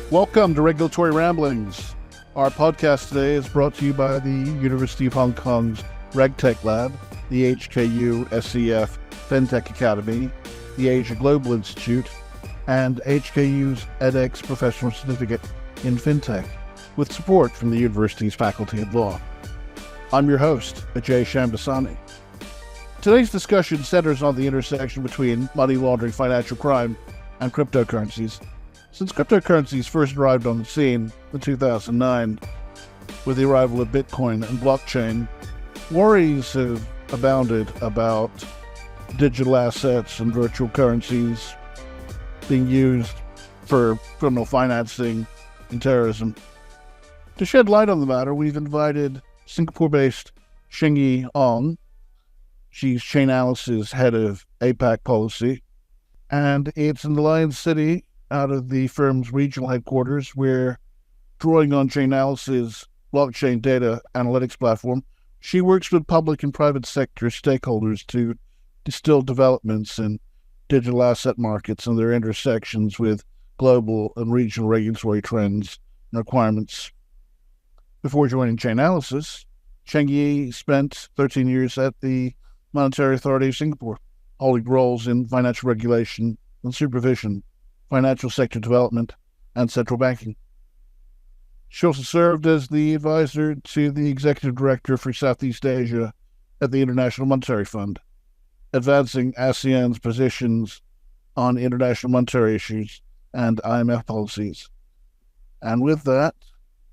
Welcome to Regulatory Ramblings. Our podcast today is brought to you by the University of Hong Kong's RegTech Lab, the HKU SEF FinTech Academy, the Asia Global Institute, and HKU's edX Professional Certificate in FinTech, with support from the university's Faculty of Law. I'm your host, Ajay Shamdasani. Today's discussion centers on the intersection between money laundering, financial crime, and cryptocurrencies. Since cryptocurrencies first arrived on the scene in 2009, with the arrival of Bitcoin and blockchain, worries have abounded about digital assets and virtual currencies being used for criminal financing and terrorism. To shed light on the matter, we've invited Singapore-based Chengyi Ong. She's Chainalysis head of APAC policy, and it's in the Lion City out of the firm's regional headquarters, where, drawing on Chainalysis' blockchain data analytics platform, she works with public and private sector stakeholders to distill developments in digital asset markets and their intersections with global and regional regulatory trends and requirements. Before joining Chainalysis, Chengyi spent 13 years at the Monetary Authority of Singapore, holding roles in financial regulation and supervision, financial sector development, and central banking. She also served as the advisor to the executive director for Southeast Asia at the International Monetary Fund, advancing ASEAN's positions on international monetary issues and IMF policies. And with that,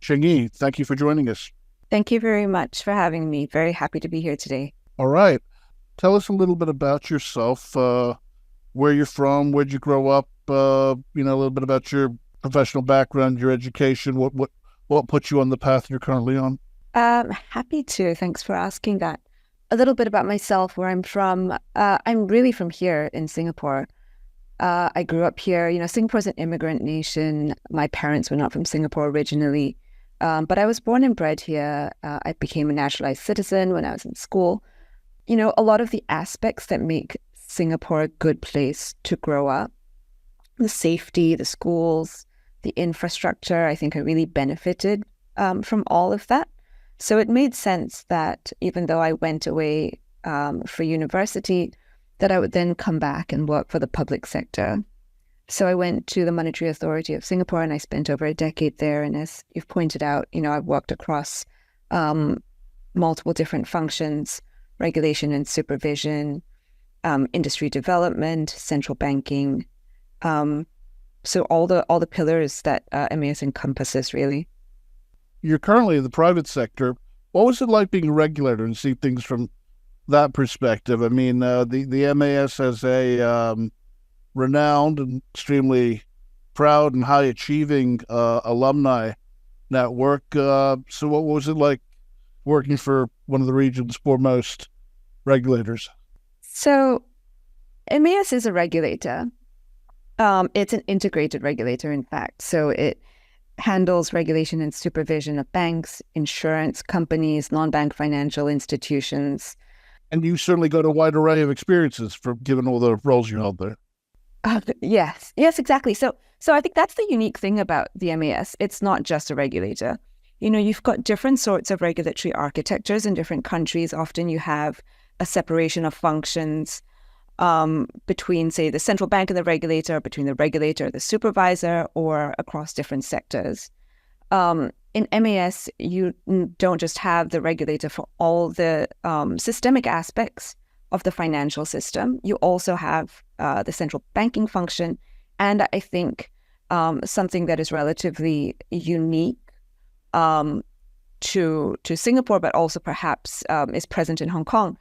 Chengyi, thank you for joining us. Thank you very much for having me. Very happy to be here today. All right. Tell us a little bit about yourself, where you're from, where'd you grow up, a little bit about your professional background, your education, what put you on the path you're currently on? Happy to. Thanks for asking that. A little bit about myself, where I'm from. I'm really from here in Singapore. I grew up here. Singapore's an immigrant nation. My parents were not from Singapore originally, but I was born and bred here. I became a naturalized citizen when I was in school. A lot of the aspects that make Singapore a good place to grow up, the safety, the schools, the infrastructure, I think I really benefited from all of that. So it made sense that even though I went away for university, that I would then come back and work for the public sector. So I went to the Monetary Authority of Singapore and I spent over a decade there. And as you've pointed out, I've worked across multiple different functions, regulation and supervision, industry development, central banking. So all the pillars that MAS encompasses, really. You're currently in the private sector. What was it like being a regulator and see things from that perspective? I mean, the MAS has a renowned and extremely proud and high-achieving alumni network. So what was it like working for one of the region's foremost regulators? So MAS is a regulator. It's an integrated regulator, in fact. So it handles regulation and supervision of banks, insurance companies, non-bank financial institutions. And you certainly got a wide array of experiences given all the roles you held there. Yes, exactly. So I think that's the unique thing about the MAS. It's not just a regulator. You've got different sorts of regulatory architectures in different countries. Often you have a separation of functions between, say, the central bank and the regulator, between the regulator, the supervisor, or across different sectors. In MAS, you don't just have the regulator for all the systemic aspects of the financial system. You also have the central banking function, and I think something that is relatively unique to Singapore, but also perhaps is present in Hong Kong,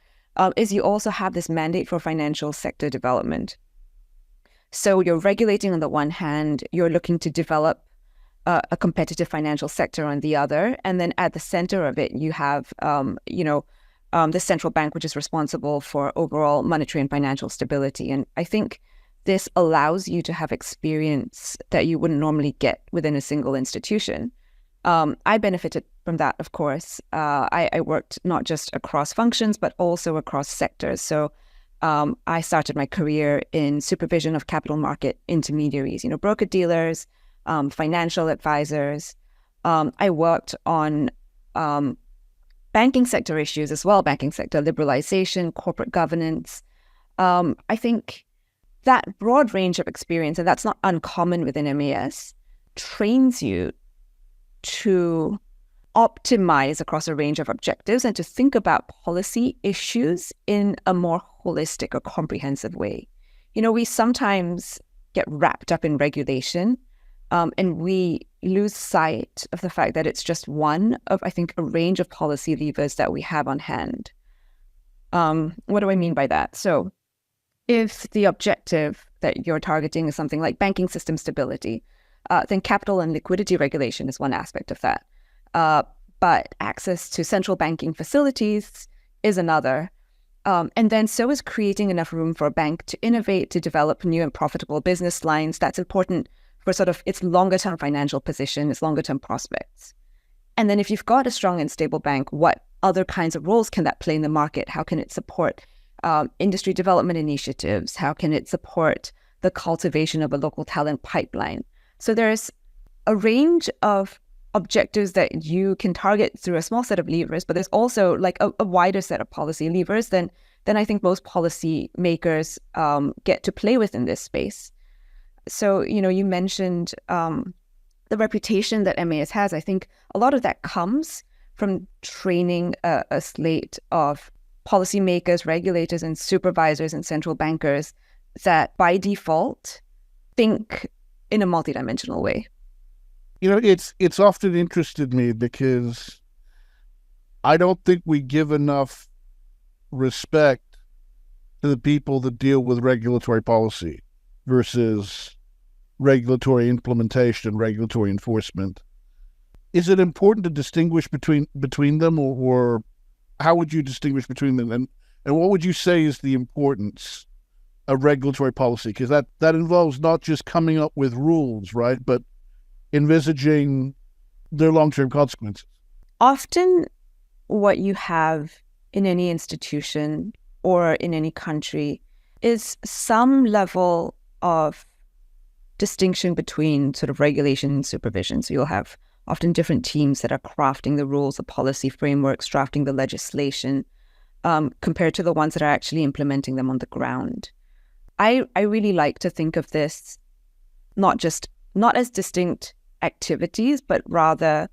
is you also have this mandate for financial sector development. So you're regulating on the one hand, you're looking to develop a competitive financial sector on the other, and then at the center of it, you have the central bank, which is responsible for overall monetary and financial stability. And I think this allows you to have experience that you wouldn't normally get within a single institution. I benefited from that, of course. I worked not just across functions, but also across sectors. So I started my career in supervision of capital market intermediaries, broker-dealers, financial advisors. I worked on banking sector issues as well, banking sector liberalization, corporate governance. I think that broad range of experience, and that's not uncommon within MAS, trains you to optimize across a range of objectives and to think about policy issues in a more holistic or comprehensive way. We sometimes get wrapped up in regulation, and we lose sight of the fact that it's just one of, I think, a range of policy levers that we have on hand. What do I mean by that? So if the objective that you're targeting is something like banking system stability, then capital and liquidity regulation is one aspect of that. But access to central banking facilities is another. And then so is creating enough room for a bank to innovate, to develop new and profitable business lines. That's important for sort of its longer-term financial position, its longer-term prospects. And then if you've got a strong and stable bank, what other kinds of roles can that play in the market? How can it support industry development initiatives? How can it support the cultivation of a local talent pipeline? So there's a range of objectives that you can target through a small set of levers, but there's also like a wider set of policy levers than I think most policy makers get to play with in this space. So, you mentioned the reputation that MAS has. I think a lot of that comes from training a slate of policymakers, regulators, and supervisors and central bankers that by default think in a multidimensional way. It's often interested me because I don't think we give enough respect to the people that deal with regulatory policy versus regulatory implementation and regulatory enforcement. Is it important to distinguish between them, or how would you distinguish between them? And what would you say is the importance of regulatory policy? Because that involves not just coming up with rules, right, but envisaging their long-term consequences. Often what you have in any institution or in any country is some level of distinction between sort of regulation and supervision. So you'll have often different teams that are crafting the rules, the policy frameworks, drafting the legislation, compared to the ones that are actually implementing them on the ground. I really like to think of this not as distinct activities, but rather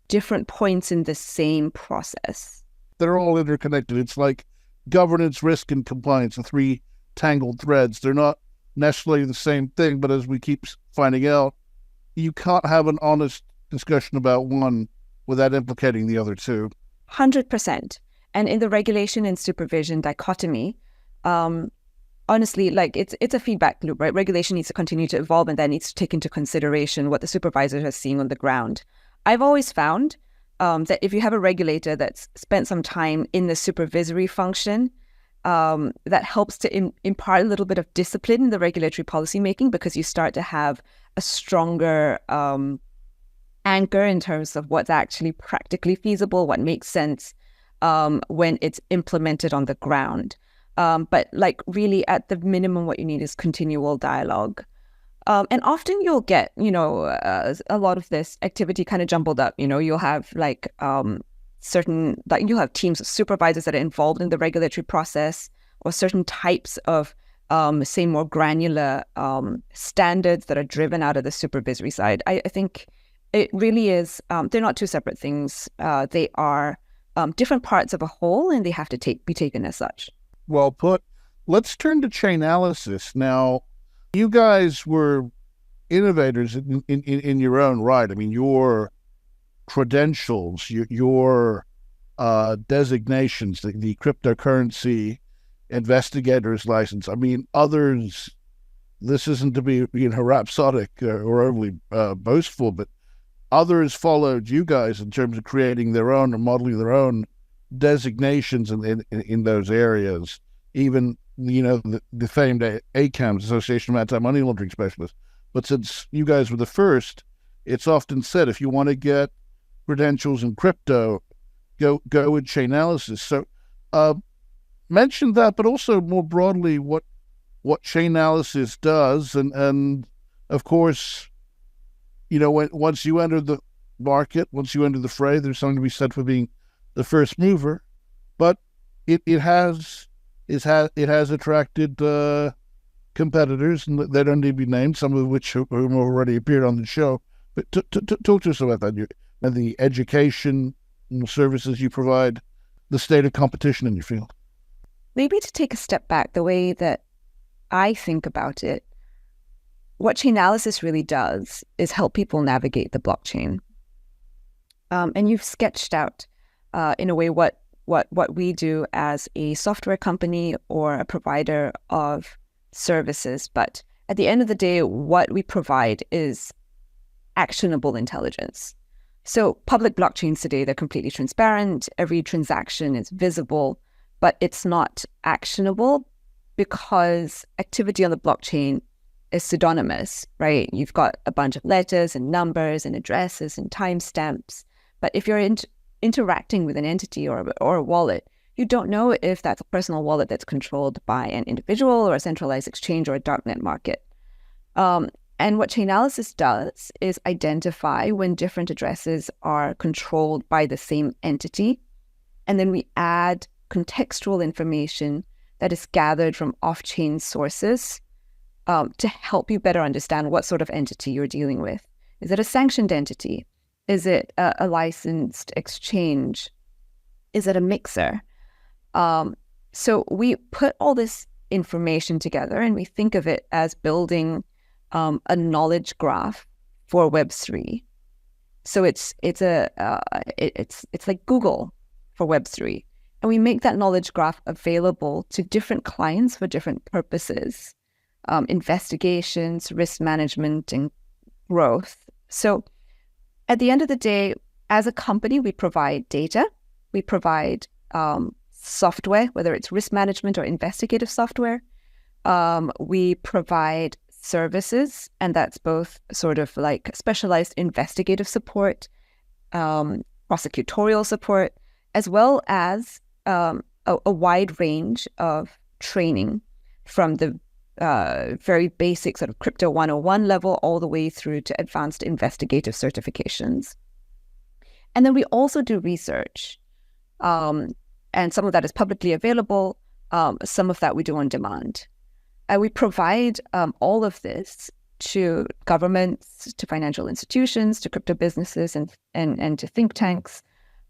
different points in the same process. They're all interconnected. It's like governance, risk, and compliance, the three tangled threads. They're not necessarily the same thing, but as we keep finding out, you can't have an honest discussion about one without implicating the other two. 100%. And in the regulation and supervision dichotomy, honestly, like it's a feedback loop, right? Regulation needs to continue to evolve, and that needs to take into consideration what the supervisor is seeing on the ground. I've always found that if you have a regulator that's spent some time in the supervisory function, that helps to impart a little bit of discipline in the regulatory policy making, because you start to have a stronger anchor in terms of what's actually practically feasible, what makes sense when it's implemented on the ground. But like really at the minimum, what you need is continual dialogue. And often you'll get, a lot of this activity kind of jumbled up. You'll have like you'll have teams of supervisors that are involved in the regulatory process, or certain types of, say, more granular standards that are driven out of the supervisory side. I think it really is, they're not two separate things. They are different parts of a whole, and they have to be taken as such. Well put. Let's turn to Chainalysis. Now, you guys were innovators in your own right. I mean, your credentials, your designations, the cryptocurrency investigator's license. I mean, others, this isn't to be rhapsodic or overly boastful, but others followed you guys in terms of creating their own or modeling their own designations in those areas. Even the famed ACAMS, Association of Anti-Money Laundering Specialists. But since you guys were the first, it's often said if you want to get credentials in crypto, go with Chainalysis. So mention that, but also more broadly what Chainalysis does, and of course once you enter the market, once you enter the fray, there's something to be said for being the first mover. But it has attracted competitors, and they don't need to be named, some of which whom already appeared on the show. But talk to us about that, and the education and services you provide, the state of competition in your field. Maybe to take a step back, the way that I think about it, what Chainalysis really does is help people navigate the blockchain. And you've sketched out, in a way, what we do as a software company or a provider of services. But at the end of the day, what we provide is actionable intelligence. So public blockchains today, they're completely transparent. Every transaction is visible, but it's not actionable because activity on the blockchain is pseudonymous, right? You've got a bunch of letters and numbers and addresses and timestamps. But if you're interacting with an entity or a wallet, you don't know if that's a personal wallet that's controlled by an individual or a centralized exchange or a darknet market. And what Chainalysis does is identify when different addresses are controlled by the same entity. And then we add contextual information that is gathered from off-chain sources to help you better understand what sort of entity you're dealing with. Is it a sanctioned entity? Is it a licensed exchange? Is it a mixer? So we put all this information together and we think of it as building a knowledge graph for Web3. So it's like Google for Web3. And we make that knowledge graph available to different clients for different purposes, investigations, risk management, and growth. So at the end of the day, as a company, we provide data, we provide software, whether it's risk management or investigative software. We provide services, and that's both sort of like specialized investigative support, prosecutorial support, as well as a wide range of training from the very basic sort of crypto 101 level all the way through to advanced investigative certifications. And then we also do research, and some of that is publicly available, some of that we do on demand. We provide all of this to governments, to financial institutions, to crypto businesses, and to think tanks.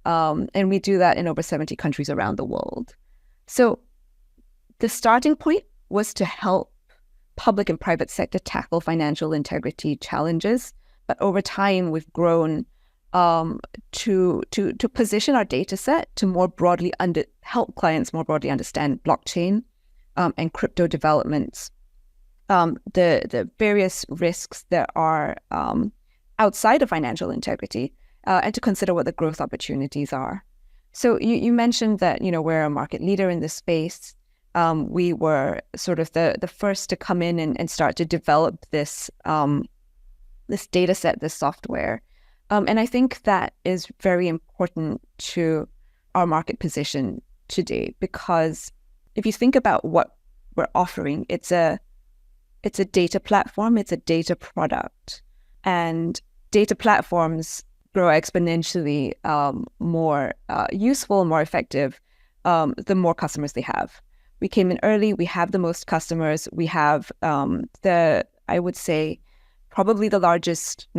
And we do that in over 70 countries around the world. So the starting point was to help public and private sector tackle financial integrity challenges. But over time, we've grown to position our data set to more broadly help clients more broadly understand blockchain and crypto developments, the various risks that are outside of financial integrity, and to consider what the growth opportunities are. So you mentioned that we're a market leader in this space. We were sort of the first to come in and start to develop this data set, this software. And I think that is very important to our market position today, because if you think about what we're offering, it's a data platform, it's a data product. And data platforms grow exponentially more useful, more effective, the more customers they have. We came in early, we have the most customers, we have I would say, probably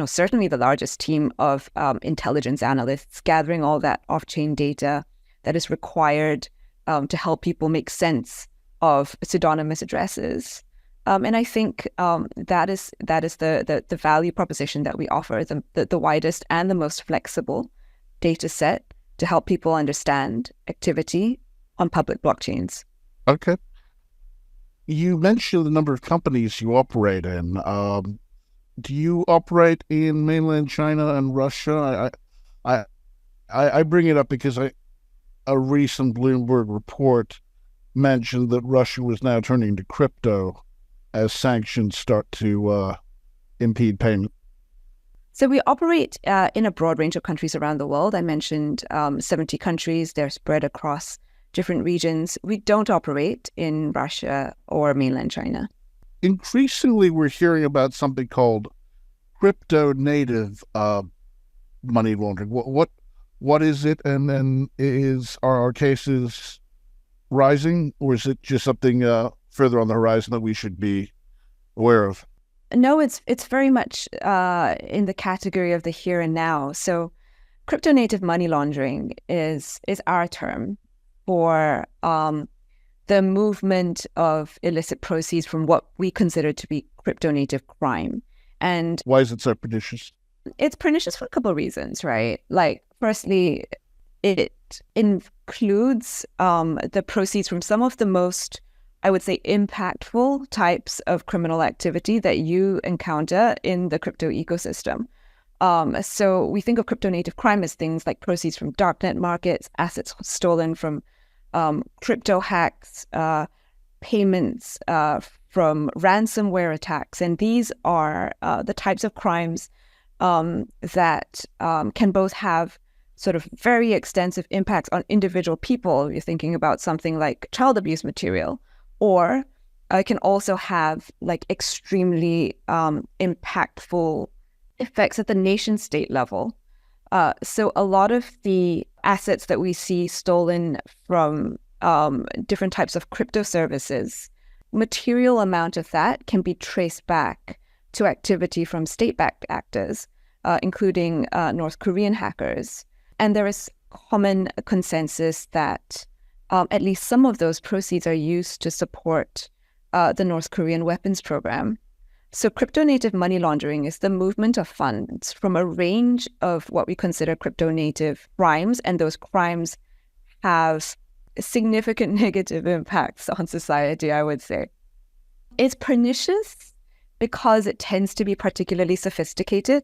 certainly the largest team of intelligence analysts gathering all that off-chain data that is required to help people make sense of pseudonymous addresses. And I think that is the value proposition that we offer, the widest and the most flexible data set to help people understand activity on public blockchains. Okay. You mentioned the number of companies you operate in. Do you operate in mainland China and Russia? I bring it up because a recent Bloomberg report mentioned that Russia was now turning to crypto as sanctions start to impede payment. So we operate in a broad range of countries around the world. I mentioned 70 countries. They're spread across different regions. We don't operate in Russia or mainland China. Increasingly, we're hearing about something called crypto native money laundering? What is it, and are our cases rising, or is it just something further on the horizon that we should be aware of? No, it's very much in the category of the here and now. So crypto native money laundering is our term for the movement of illicit proceeds from what we consider to be crypto native crime. And why is it so pernicious? It's pernicious for a couple of reasons, right? Like, firstly, it includes the proceeds from some of the most, I would say, impactful types of criminal activity that you encounter in the crypto ecosystem. So we think of crypto native crime as things like proceeds from darknet markets, assets stolen from crypto hacks, payments from ransomware attacks. And these are the types of crimes that can both have sort of very extensive impacts on individual people. You're thinking about something like child abuse material, or it can also have like extremely impactful effects at the nation state level. So a lot of the assets that we see stolen from different types of crypto services, material amount of that can be traced back to activity from state-backed actors, including North Korean hackers. And there is common consensus that at least some of those proceeds are used to support the North Korean weapons program. So crypto native money laundering is the movement of funds from a range of what we consider crypto native crimes, and those crimes have significant negative impacts on society, I would say. It's pernicious because it tends to be particularly sophisticated.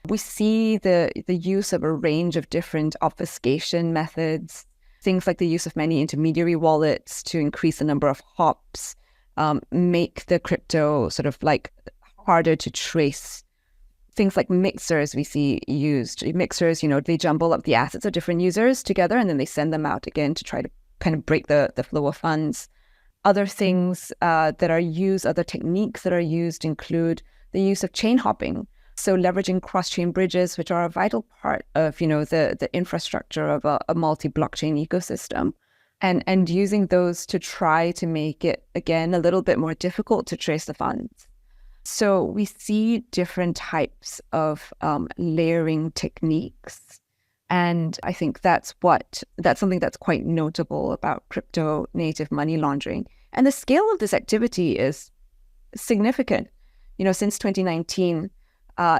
We see the use of a range of different obfuscation methods, things like the use of many intermediary wallets to increase the number of hops, make the crypto sort of like harder to trace. Things like mixers we see used. Mixers, they jumble up the assets of different users together and then they send them out again to try to kind of break the flow of funds. Other things that are used, other techniques that are used include the use of chain hopping. So leveraging cross-chain bridges, which are a vital part of, the infrastructure of a multi-blockchain ecosystem, and using those to try to make it, again, a little bit more difficult to trace the funds. So we see different types of layering techniques. And I think that's something that's quite notable about crypto native money laundering. And the scale of this activity is significant. Since 2019,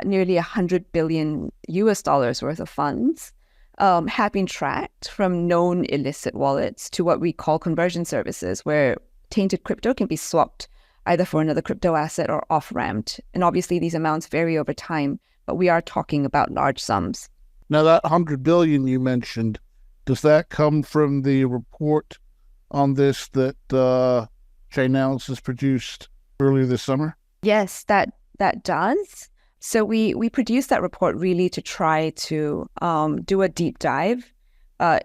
nearly $100 billion worth of funds have been tracked from known illicit wallets to what we call conversion services, where tainted crypto can be swapped either for another crypto asset or off-ramped. And obviously these amounts vary over time, but we are talking about large sums. Now that 100 billion you mentioned, does that come from the report on this that Chainalysis produced earlier this summer? Yes, that does. So we produced that report really to try to do a deep dive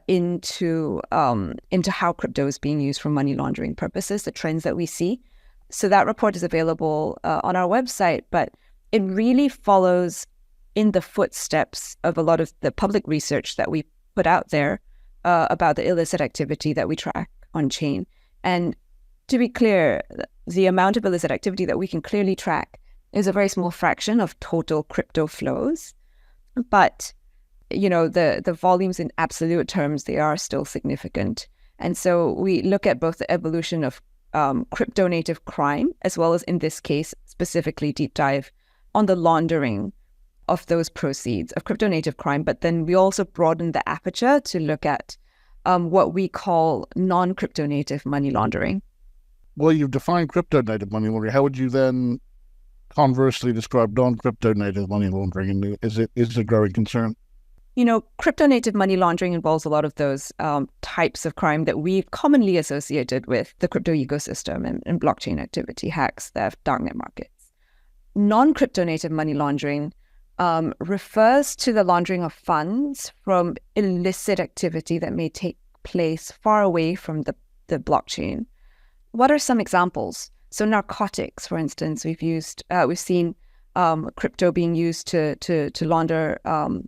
into how crypto is being used for money laundering purposes, the trends that we see. So that report is available on our website, but it really follows in the footsteps of a lot of the public research that we put out there about the illicit activity that we track on chain. And to be clear, the amount of illicit activity that we can clearly track is a very small fraction of total crypto flows. But, the volumes in absolute terms, they are still significant. And so we look at both the evolution of crypto native crime, as well as in this case, specifically deep dive on the laundering of those proceeds of crypto native crime. But then we also broaden the aperture to look at what we call non-crypto native money laundering. Well, you've defined crypto native money laundering. How would you then conversely describe non-crypto native money laundering? And is it a growing concern? Crypto native money laundering involves a lot of those types of crime that we've commonly associated with the crypto ecosystem and blockchain activity, hacks, theft, darknet markets. Non-crypto native money laundering refers to the laundering of funds from illicit activity that may take place far away from the blockchain. What are some examples? So narcotics, for instance, we've seen crypto being used to launder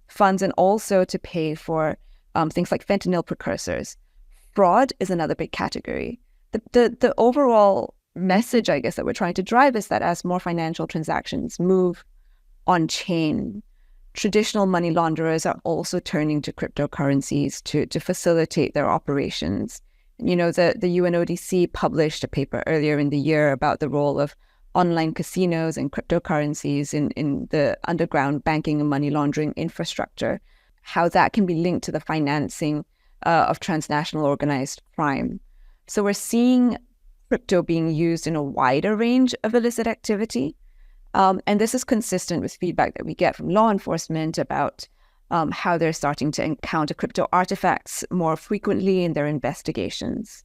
funds and also to pay for things like fentanyl precursors. Fraud is another big category. The overall message, I guess, that we're trying to drive is that as more financial transactions move on chain, traditional money launderers are also turning to cryptocurrencies to facilitate their operations. You know, the UNODC published a paper earlier in the year about the role of online casinos and cryptocurrencies in the underground banking and money laundering infrastructure, how that can be linked to the financing of transnational organized crime. So we're seeing crypto being used in a wider range of illicit activity. And this is consistent with feedback that we get from law enforcement about how they're starting to encounter crypto artifacts more frequently in their investigations.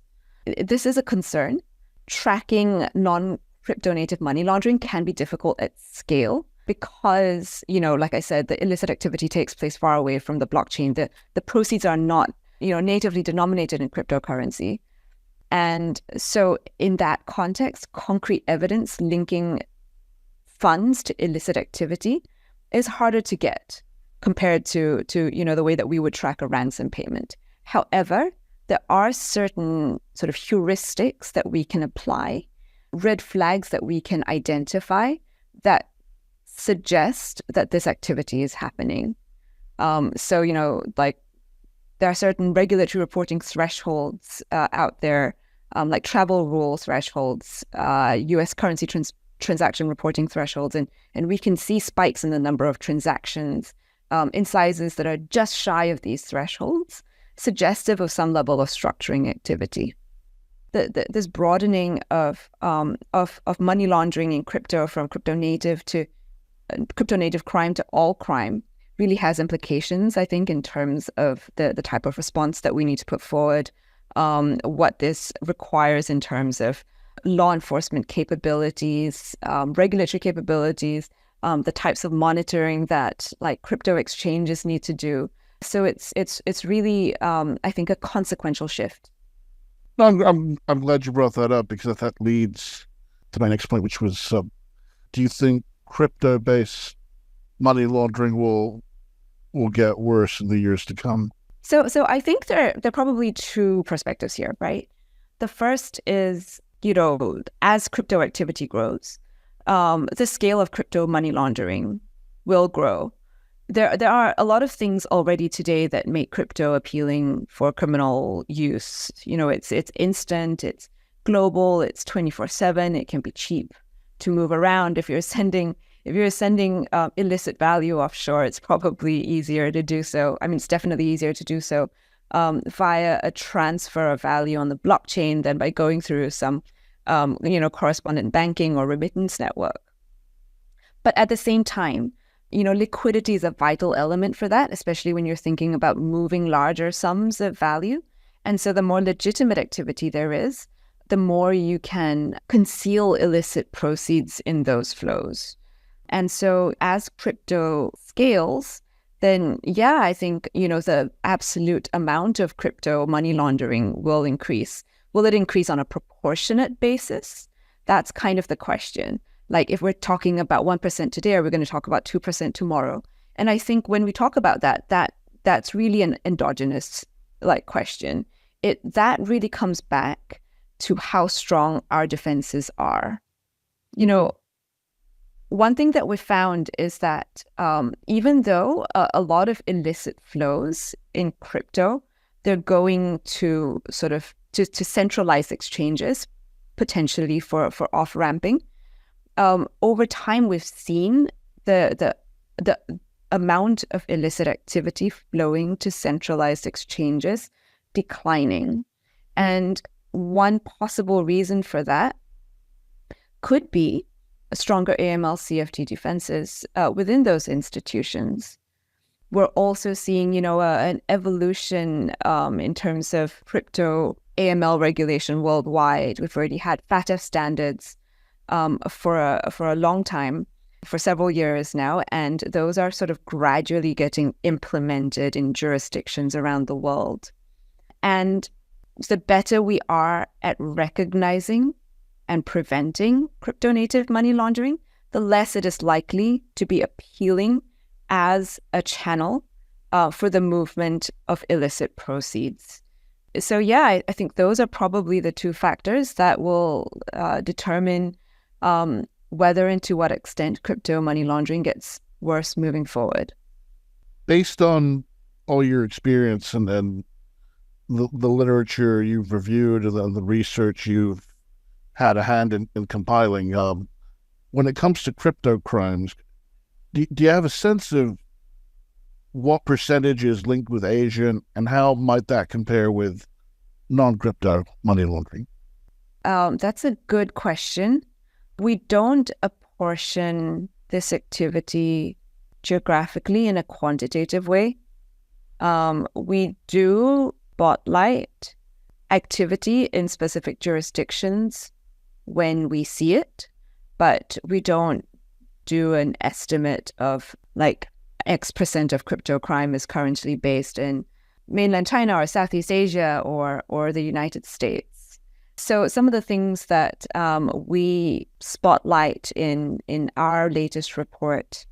This is a concern. Tracking non-crypto native money laundering can be difficult at scale because, you know, like I said, the illicit activity takes place far away from the blockchain. The proceeds are not, you know, natively denominated in cryptocurrency. And so in that context, concrete evidence linking funds to illicit activity is harder to get compared to you know, the way that we would track a ransom payment. However, there are certain sort of heuristics that we can apply, red flags that we can identify that suggest that this activity is happening. So, you know, like there are certain regulatory reporting thresholds out there, like travel rule thresholds, U.S. currency transaction reporting thresholds, and we can see spikes in the number of transactions in sizes that are just shy of these thresholds, suggestive of some level of structuring activity. This broadening of money laundering in crypto from crypto native crime to all crime really has implications, I think, in terms of the type of response that we need to put forward, what this requires in terms of law enforcement capabilities, regulatory capabilities, the types of monitoring that like crypto exchanges need to do. So it's really, I think, a consequential shift. I'm glad you brought that up because that leads to my next point, which was, do you think crypto-based money laundering will get worse in the years to come? So I think there are probably two perspectives here, right? The first is, you know, as crypto activity grows, the scale of crypto money laundering will grow. There are a lot of things already today that make crypto appealing for criminal use. You know, it's instant, it's global, it's 24/7. It can be cheap to move around. If you're sending illicit value offshore, it's probably easier to do so. I mean, it's definitely easier to do so via a transfer of value on the blockchain than by going through some correspondent banking or remittance network. But at the same time, you know, liquidity is a vital element for that, especially when you're thinking about moving larger sums of value. And so the more legitimate activity there is, the more you can conceal illicit proceeds in those flows. And so as crypto scales, then yeah, I think, you know, the absolute amount of crypto money laundering will increase. Will it increase on a proportionate basis? That's kind of the question. Like if we're talking about 1% today, are we going to talk about 2% tomorrow? And I think when we talk about that's really an endogenous like question. That really comes back to how strong our defenses are. You know, one thing that we found is that even though a lot of illicit flows in crypto, they're going to sort of to centralized exchanges, potentially for off-ramping. Over time, we've seen the amount of illicit activity flowing to centralized exchanges declining. And one possible reason for that could be a stronger AML-CFT defenses within those institutions. We're also seeing, you know, an evolution in terms of crypto AML regulation worldwide. We've already had FATF standards for a long time, for several years now, and those are sort of gradually getting implemented in jurisdictions around the world. And the better we are at recognizing and preventing crypto native money laundering, the less it is likely to be appealing as a channel for the movement of illicit proceeds. So yeah, I think those are probably the two factors that will determine whether and to what extent crypto money laundering gets worse moving forward. Based on all your experience and then the literature you've reviewed and the research you've had a hand in compiling, when it comes to crypto crimes, do you have a sense of what percentage is linked with Asia, and how might that compare with non-crypto money laundering? That's a good question. We don't apportion this activity geographically in a quantitative way. We do spotlight activity in specific jurisdictions when we see it, but we don't do an estimate of like X percent of crypto crime is currently based in mainland China or Southeast Asia or the United States. So some of the things that we spotlight in our latest report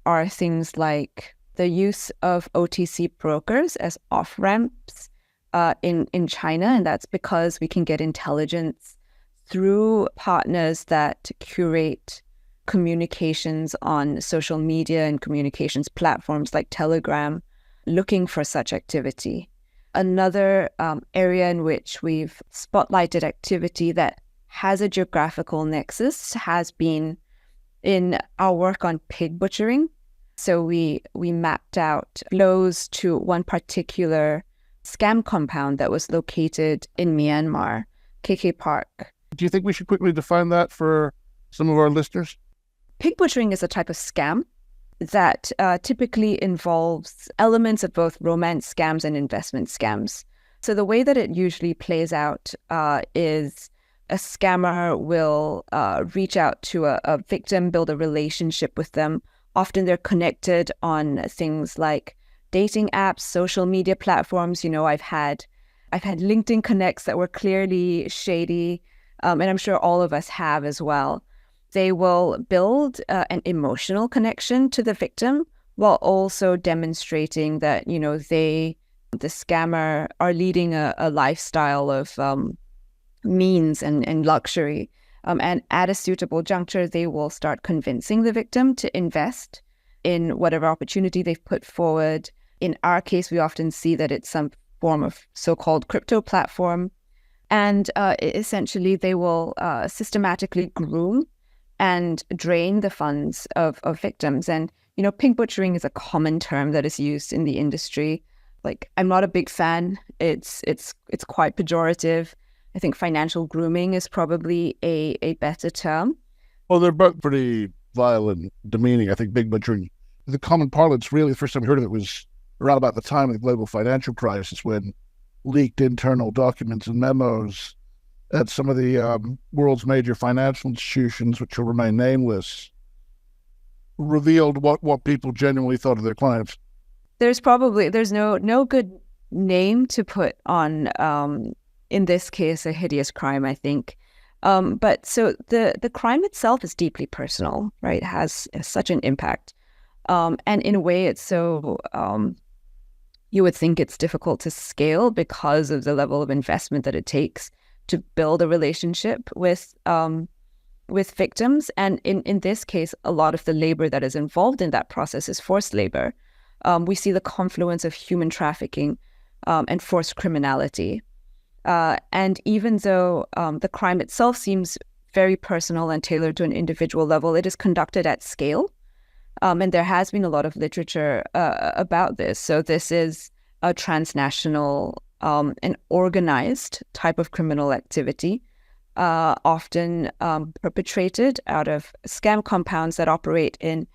are things like the use of OTC brokers as off-ramps in China, and that's because we can get intelligence through partners that curate communications on social media and communications platforms like Telegram, looking for such activity. Another area in which we've spotlighted activity that has a geographical nexus has been in our work on pig butchering. So we mapped out flows to one particular scam compound that was located in Myanmar, KK Park. Do you think we should quickly define that for some of our listeners? Pig butchering is a type of scam that typically involves elements of both romance scams and investment scams. So the way that it usually plays out is a scammer will reach out to a victim, build a relationship with them. Often they're connected on things like dating apps, social media platforms. You know, I've had LinkedIn connects that were clearly shady, and I'm sure all of us have as well. They will build an emotional connection to the victim while also demonstrating that, you know, the scammer are leading a lifestyle of means and luxury. And at a suitable juncture, they will start convincing the victim to invest in whatever opportunity they've put forward. In our case, we often see that it's some form of so-called crypto platform. And essentially, they will systematically groom and drain the funds of victims. And, you know, pig butchering is a common term that is used in the industry. Like, I'm not a big fan. It's quite pejorative. I think financial grooming is probably a better term. Well, they're both pretty violent, demeaning. I think pig butchering, the common parlance, really, the first time I heard of it was around about the time of the global financial crisis, when leaked internal documents and memos at some of the world's major financial institutions, which will remain nameless, revealed what people genuinely thought of their clients. There's no good name to put on, in this case, a hideous crime, I think. But so the crime itself is deeply personal, right? It has such an impact. And in a way, it's so, you would think it's difficult to scale because of the level of investment that it takes to build a relationship with victims. And in this case, a lot of the labor that is involved in that process is forced labor. We see the confluence of human trafficking and forced criminality. And even though the crime itself seems very personal and tailored to an individual level, it is conducted at scale. And there has been a lot of literature about this. So this is a transnational and organized type of criminal activity, often perpetrated out of scam compounds that operate in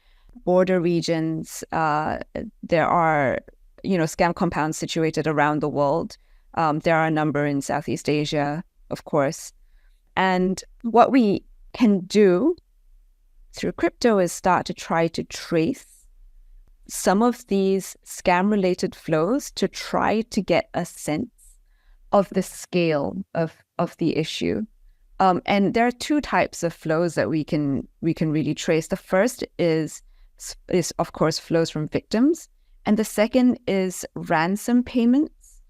border regions. There are, scam compounds situated around the world. There are a number in Southeast Asia, of course. And what we can do through crypto is start to try to trace some of these scam-related flows to try to get a sense of the scale of the issue. And there are two types of flows that we can really trace. The first is of course flows from victims, and the second is ransom payments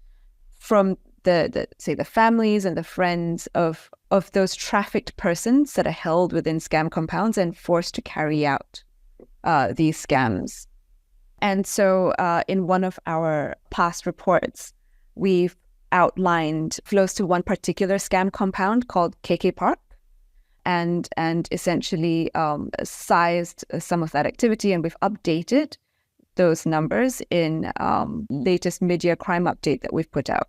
from the families and the friends of those trafficked persons that are held within scam compounds and forced to carry out these scams. And so in one of our past reports, we've outlined flows to one particular scam compound called KK Park, and essentially sized some of that activity, and we've updated those numbers in latest mid-year crime update that we've put out.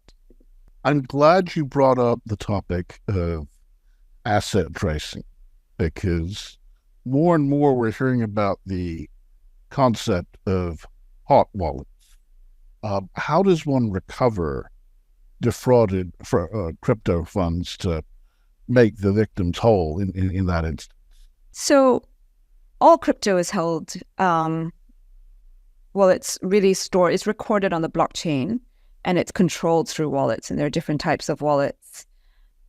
I'm glad you brought up the topic of asset tracing, because more and more we're hearing about the concept of hot wallets. How does one recover defrauded crypto funds to make the victims whole in that instance? So all crypto is held, it's really stored, it's recorded on the blockchain, and it's controlled through wallets, and there are different types of wallets.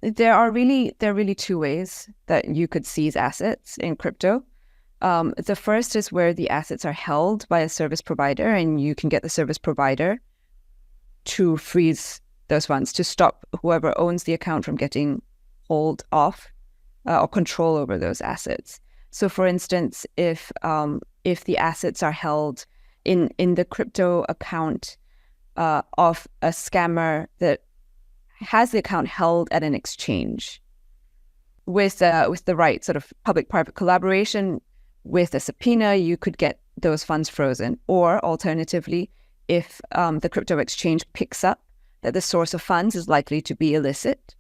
There are really two ways that you could seize assets in crypto. The first is where the assets are held by a service provider, and you can get the service provider to freeze those funds, to stop whoever owns the account from getting hold of or control over those assets. So for instance, if the assets are held in the crypto account of a scammer that has the account held at an exchange with the right sort of public-private collaboration, with a subpoena, you could get those funds frozen. Or alternatively, if the crypto exchange picks up that the source of funds is likely to be illicit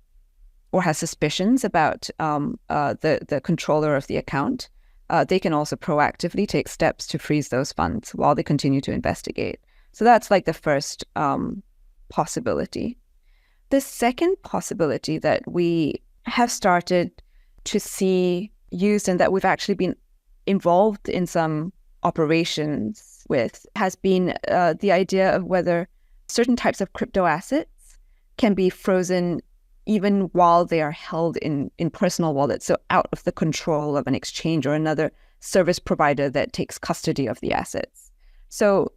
or has suspicions about the controller of the account, they can also proactively take steps to freeze those funds while they continue to investigate. So that's like the first possibility. The second possibility that we have started to see used, and that we've actually been involved in some operations with, has been the idea of whether certain types of crypto assets can be frozen even while they are held in personal wallets, so out of the control of an exchange or another service provider that takes custody of the assets. So,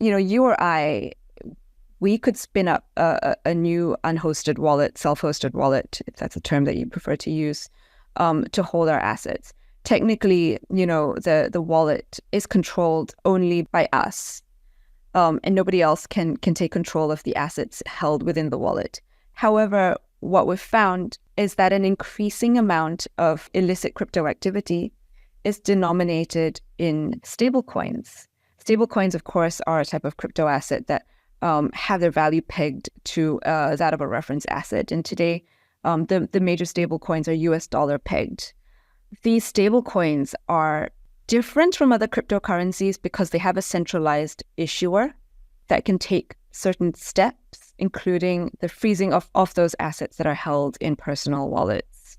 you or I, we could spin up a new unhosted wallet, self-hosted wallet, if that's a term that you prefer to use, to hold our assets. Technically, the wallet is controlled only by us, and nobody else can take control of the assets held within the wallet. However, what we've found is that an increasing amount of illicit crypto activity is denominated in stablecoins. Stablecoins, of course, are a type of crypto asset that have their value pegged to that of a reference asset. And today, the major stablecoins are US dollar pegged. These stablecoins are different from other cryptocurrencies because they have a centralized issuer that can take certain steps, including the freezing of those assets that are held in personal wallets.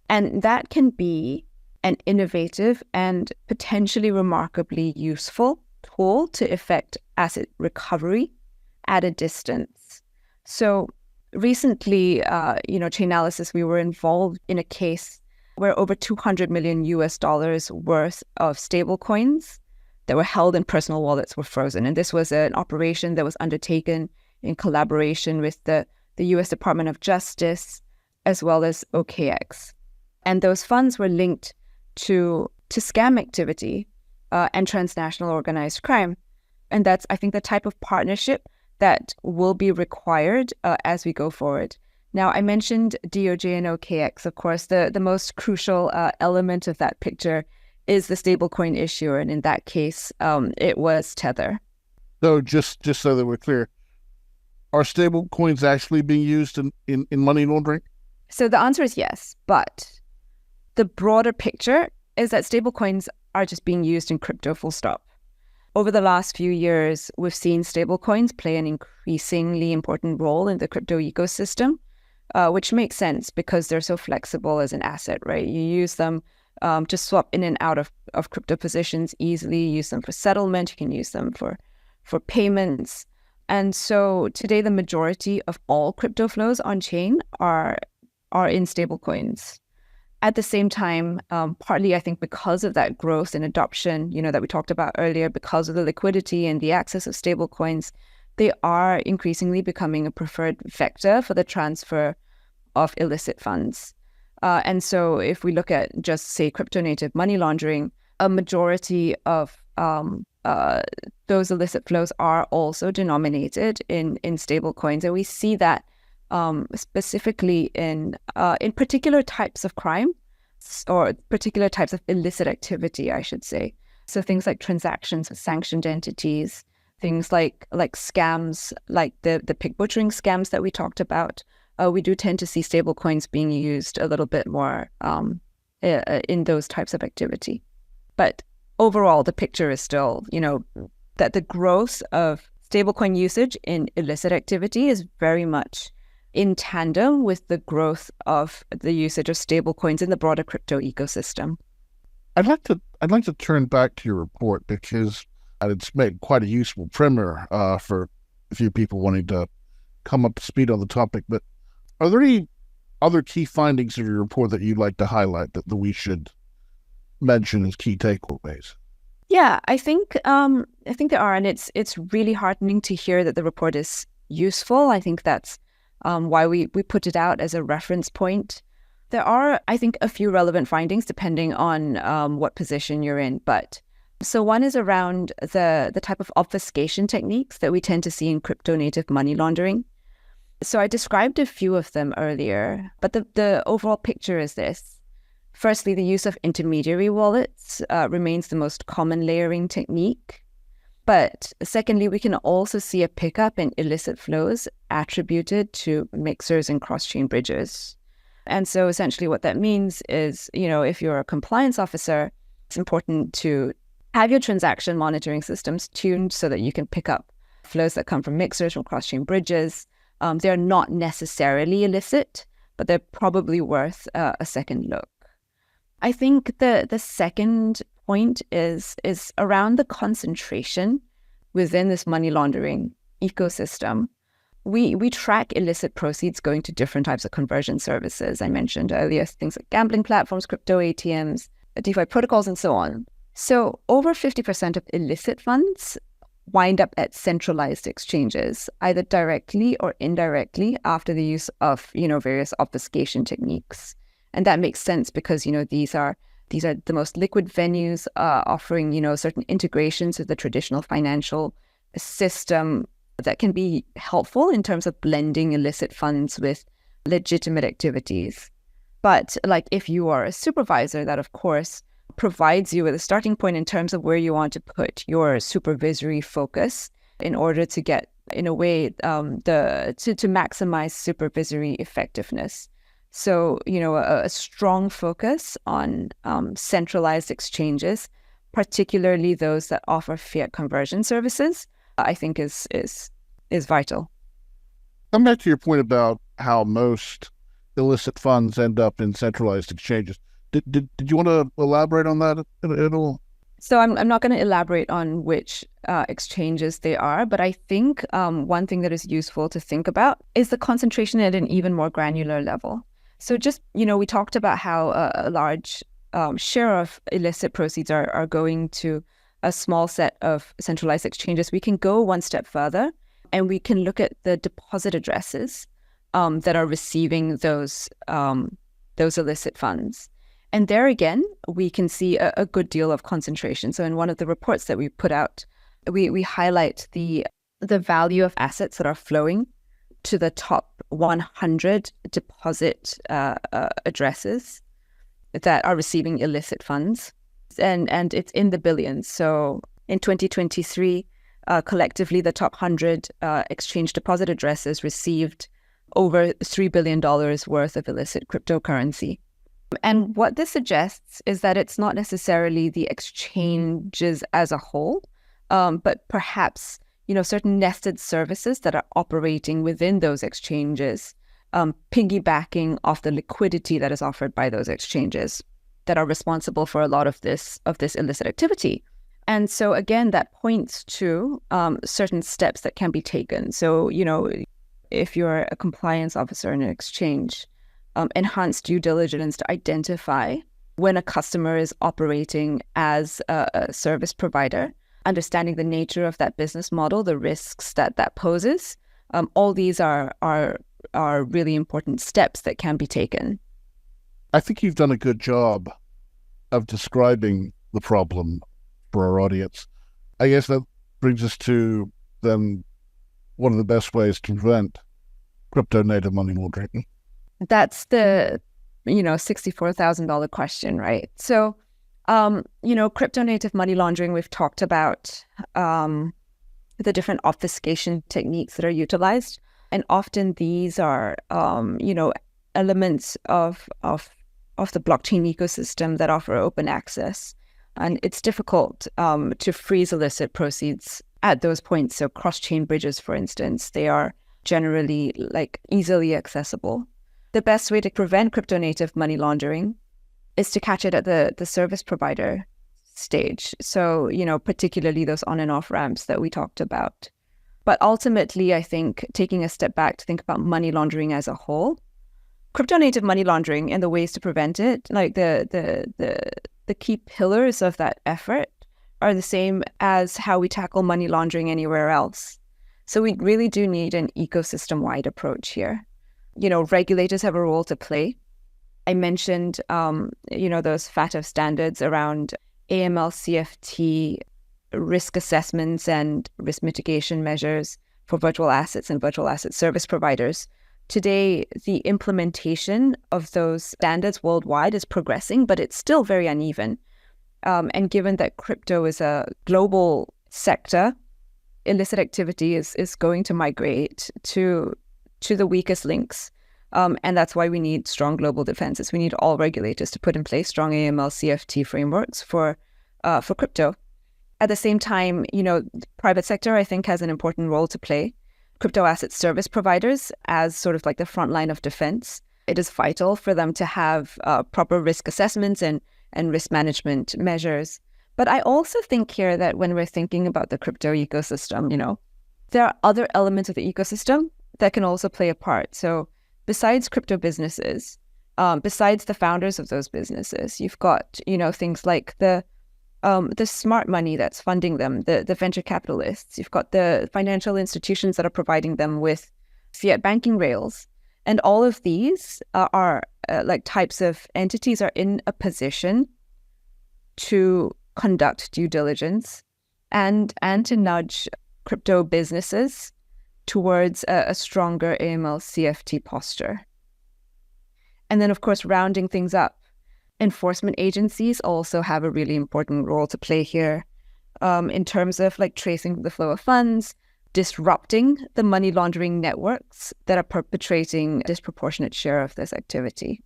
And that can be an innovative and potentially remarkably useful tool to effect asset recovery at a distance. So recently, Chainalysis, we were involved in a case where over $200 million worth of stablecoins that were held in personal wallets were frozen. And this was an operation that was undertaken in collaboration with the US Department of Justice as well as OKX. And those funds were linked to scam activity and transnational organized crime. And that's, I think, the type of partnership that will be required as we go forward. Now, I mentioned DOJ and OKX. Of course, the most crucial element of that picture is the stablecoin issuer. And in that case, it was Tether. So just so that we're clear, are stablecoins actually being used in money laundering? So the answer is yes. But the broader picture is that stablecoins are just being used in crypto, full stop. Over the last few years, we've seen stablecoins play an increasingly important role in the crypto ecosystem, which makes sense because they're so flexible as an asset, right? You use them to swap in and out of crypto positions easily, use them for settlement, you can use them for payments. And so today, the majority of all crypto flows on chain are are in stablecoins. At the same time, partly I think because of that growth and adoption, that we talked about earlier, because of the liquidity and the access of stablecoins, they are increasingly becoming a preferred vector for the transfer of illicit funds. And so if we look at just, say, crypto-native money laundering, a majority of those illicit flows are also denominated in stablecoins. And we see that specifically in particular types of crime or particular types of illicit activity, I should say. So things like transactions with sanctioned entities, things like scams, like the pig butchering scams that we talked about. We do tend to see stablecoins being used a little bit more in those types of activity. But overall, the picture is still, that the growth of stablecoin usage in illicit activity is very much in tandem with the growth of the usage of stablecoins in the broader crypto ecosystem. I'd like to turn back to your report because it's made quite a useful primer for a few people wanting to come up to speed on the topic. But are there any other key findings of your report that you'd like to highlight that we should mention as key takeaways? Yeah, I think there are, and it's really heartening to hear that the report is useful. I think that's why we put it out as a reference point. There are, I think, a few relevant findings depending on what position you're in. But so one is around the type of obfuscation techniques that we tend to see in crypto-native money laundering. So I described a few of them earlier, but the overall picture is this. Firstly, the use of intermediary wallets remains the most common layering technique. But secondly, we can also see a pickup in illicit flows attributed to mixers and cross-chain bridges. And so essentially what that means is, if you're a compliance officer, it's important to have your transaction monitoring systems tuned so that you can pick up flows that come from mixers, from cross-chain bridges. They're not necessarily illicit, but they're probably worth a second look. I think the second point is around the concentration within this money laundering ecosystem. We track illicit proceeds going to different types of conversion services. I mentioned earlier things like gambling platforms, crypto ATMs, DeFi protocols, and so on. So over 50% of illicit funds wind up at centralized exchanges, either directly or indirectly after the use of, various obfuscation techniques. And that makes sense because, these are the most liquid venues offering, certain integrations with the traditional financial system that can be helpful in terms of blending illicit funds with legitimate activities. But if you are a supervisor, that of course provides you with a starting point in terms of where you want to put your supervisory focus in order to get, in a way, to maximize supervisory effectiveness. So, a strong focus on centralized exchanges, particularly those that offer fiat conversion services, I think is vital. Come back to your point about how most illicit funds end up in centralized exchanges. Did you want to elaborate on that at all? So I'm not going to elaborate on which exchanges they are, but I think one thing that is useful to think about is the concentration at an even more granular level. So just, we talked about how a large share of illicit proceeds are going to a small set of centralized exchanges. We can go one step further and we can look at the deposit addresses that are receiving those illicit funds. And there again, we can see a good deal of concentration. So in one of the reports that we put out, we highlight the value of assets that are flowing to the top 100 deposit addresses that are receiving illicit funds. And it's in the billions. So in 2023, collectively, the top 100 exchange deposit addresses received over $3 billion worth of illicit cryptocurrency. And what this suggests is that it's not necessarily the exchanges as a whole, but perhaps, certain nested services that are operating within those exchanges, piggybacking off the liquidity that is offered by those exchanges that are responsible for a lot of this illicit activity. And so again, that points to certain steps that can be taken. So, if you're a compliance officer in an exchange, enhanced due diligence to identify when a customer is operating as a service provider, understanding the nature of that business model, the risks that poses. All these are really important steps that can be taken. I think you've done a good job of describing the problem for our audience. I guess that brings us to then one of the best ways to prevent crypto native money laundering. That's the $64,000 question, right? So, crypto native money laundering, we've talked about the different obfuscation techniques that are utilized. And often these are, elements of the blockchain ecosystem that offer open access. And it's difficult to freeze illicit proceeds at those points. So cross-chain bridges, for instance, they are generally easily accessible. The best way to prevent crypto native money laundering is to catch it at the service provider stage. So, particularly those on and off ramps that we talked about. But ultimately, I think taking a step back to think about money laundering as a whole, crypto native money laundering and the ways to prevent it, the key pillars of that effort are the same as how we tackle money laundering anywhere else. So we really do need an ecosystem-wide approach here. Regulators have a role to play. I mentioned, those FATF standards around AML, CFT, risk assessments and risk mitigation measures for virtual assets and virtual asset service providers. Today, the implementation of those standards worldwide is progressing, but it's still very uneven. And given that crypto is a global sector, illicit activity is going to migrate to the weakest links. And that's why we need strong global defenses. We need all regulators to put in place strong AML CFT frameworks for crypto. At the same time, private sector, I think, has an important role to play. Crypto asset service providers as sort of the front line of defense. It is vital for them to have proper risk assessments and risk management measures. But I also think here that when we're thinking about the crypto ecosystem, there are other elements of the ecosystem that can also play a part. So besides crypto businesses, besides the founders of those businesses, you've got, things like the smart money that's funding them, the venture capitalists. You've got the financial institutions that are providing them with fiat banking rails. And all of these are types of entities are in a position to conduct due diligence and to nudge crypto businesses towards a stronger AML CFT posture. And then, of course, rounding things up, enforcement agencies also have a really important role to play here in terms of tracing the flow of funds, disrupting the money laundering networks that are perpetrating a disproportionate share of this activity.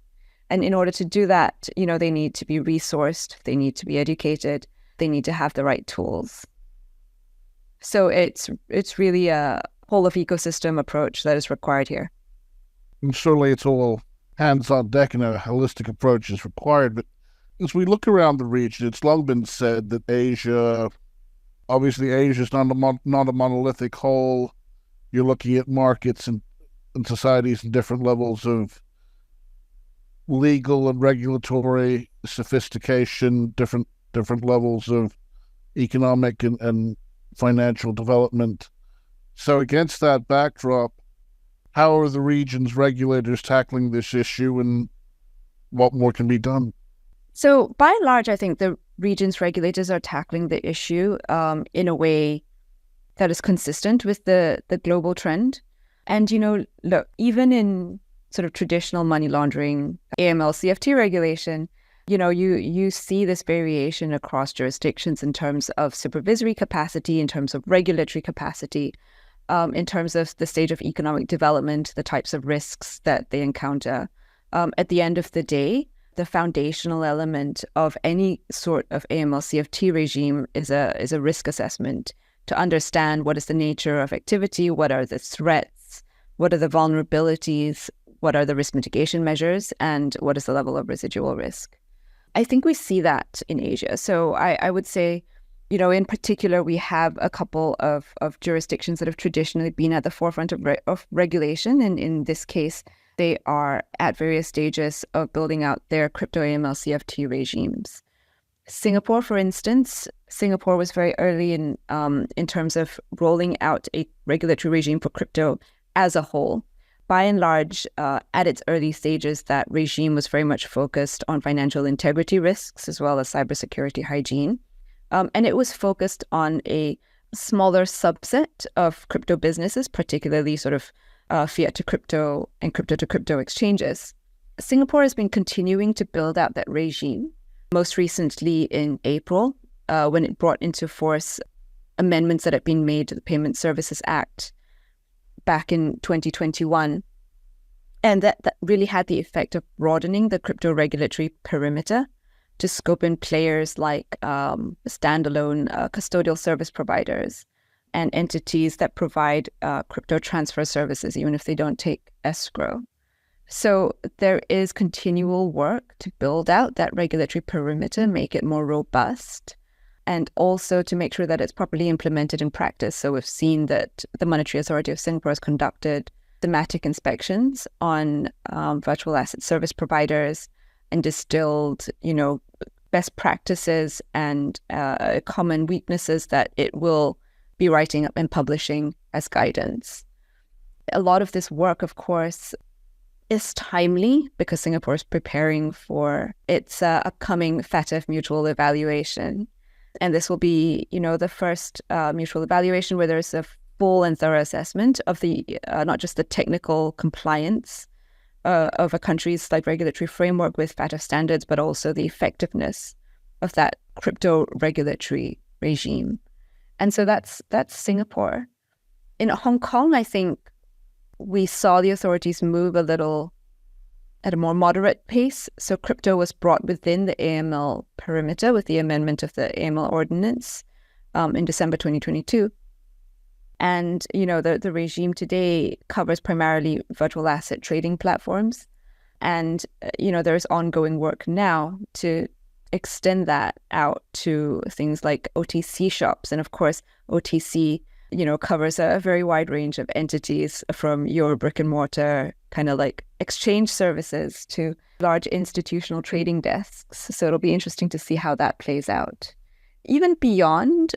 And in order to do that, they need to be resourced, they need to be educated, they need to have the right tools. So it's really a whole of ecosystem approach that is required here. And certainly it's all hands on deck and a holistic approach is required. But as we look around the region, it's long been said that Asia is not a monolithic whole. You're looking at markets and societies and different levels of legal and regulatory sophistication, different levels of economic and financial development. So against that backdrop, how are the region's regulators tackling this issue and what more can be done? So by and large, I think the region's regulators are tackling the issue in a way that is consistent with the global trend. And, look, even in sort of traditional money laundering, AML, CFT regulation, you see this variation across jurisdictions in terms of supervisory capacity, in terms of regulatory capacity, in terms of the stage of economic development, the types of risks that they encounter. At the end of the day, the foundational element of any sort of AML CFT regime is a risk assessment to understand what is the nature of activity, what are the threats, what are the vulnerabilities, what are the risk mitigation measures, and what is the level of residual risk. I think we see that in Asia. So I would say, in particular, we have a couple of jurisdictions that have traditionally been at the forefront of regulation. And in this case, they are at various stages of building out their crypto AML CFT regimes. Singapore, for instance, Singapore was very early in terms of rolling out a regulatory regime for crypto as a whole. By and large, at its early stages, that regime was very much focused on financial integrity risks as well as cybersecurity hygiene. And it was focused on a smaller subset of crypto businesses, particularly sort of fiat to crypto and crypto to crypto exchanges. Singapore has been continuing to build out that regime, most recently in April, when it brought into force amendments that had been made to the Payment Services Act back in 2021. And that really had the effect of broadening the crypto regulatory perimeter to scope in players like standalone custodial service providers and entities that provide crypto transfer services, even if they don't take escrow. So there is continual work to build out that regulatory perimeter, make it more robust, and also to make sure that it's properly implemented in practice. So we've seen that the Monetary Authority of Singapore has conducted thematic inspections on virtual asset service providers and distilled, best practices and common weaknesses that it will be writing up and publishing as guidance. A lot of this work, of course, is timely because Singapore is preparing for its upcoming FATF mutual evaluation. And this will be, the first mutual evaluation where there's a full and thorough assessment of the not just the technical compliance of a country's regulatory framework with FATF standards, but also the effectiveness of that crypto regulatory regime. And so that's Singapore. In Hong Kong, I think we saw the authorities move a little at a more moderate pace. So crypto was brought within the AML perimeter with the amendment of the AML ordinance in December 2022. And, the regime today covers primarily virtual asset trading platforms. And, there's ongoing work now to extend that out to things like OTC shops. And of course, OTC, covers a very wide range of entities from your brick and mortar kind of exchange services to large institutional trading desks. So it'll be interesting to see how that plays out. Even beyond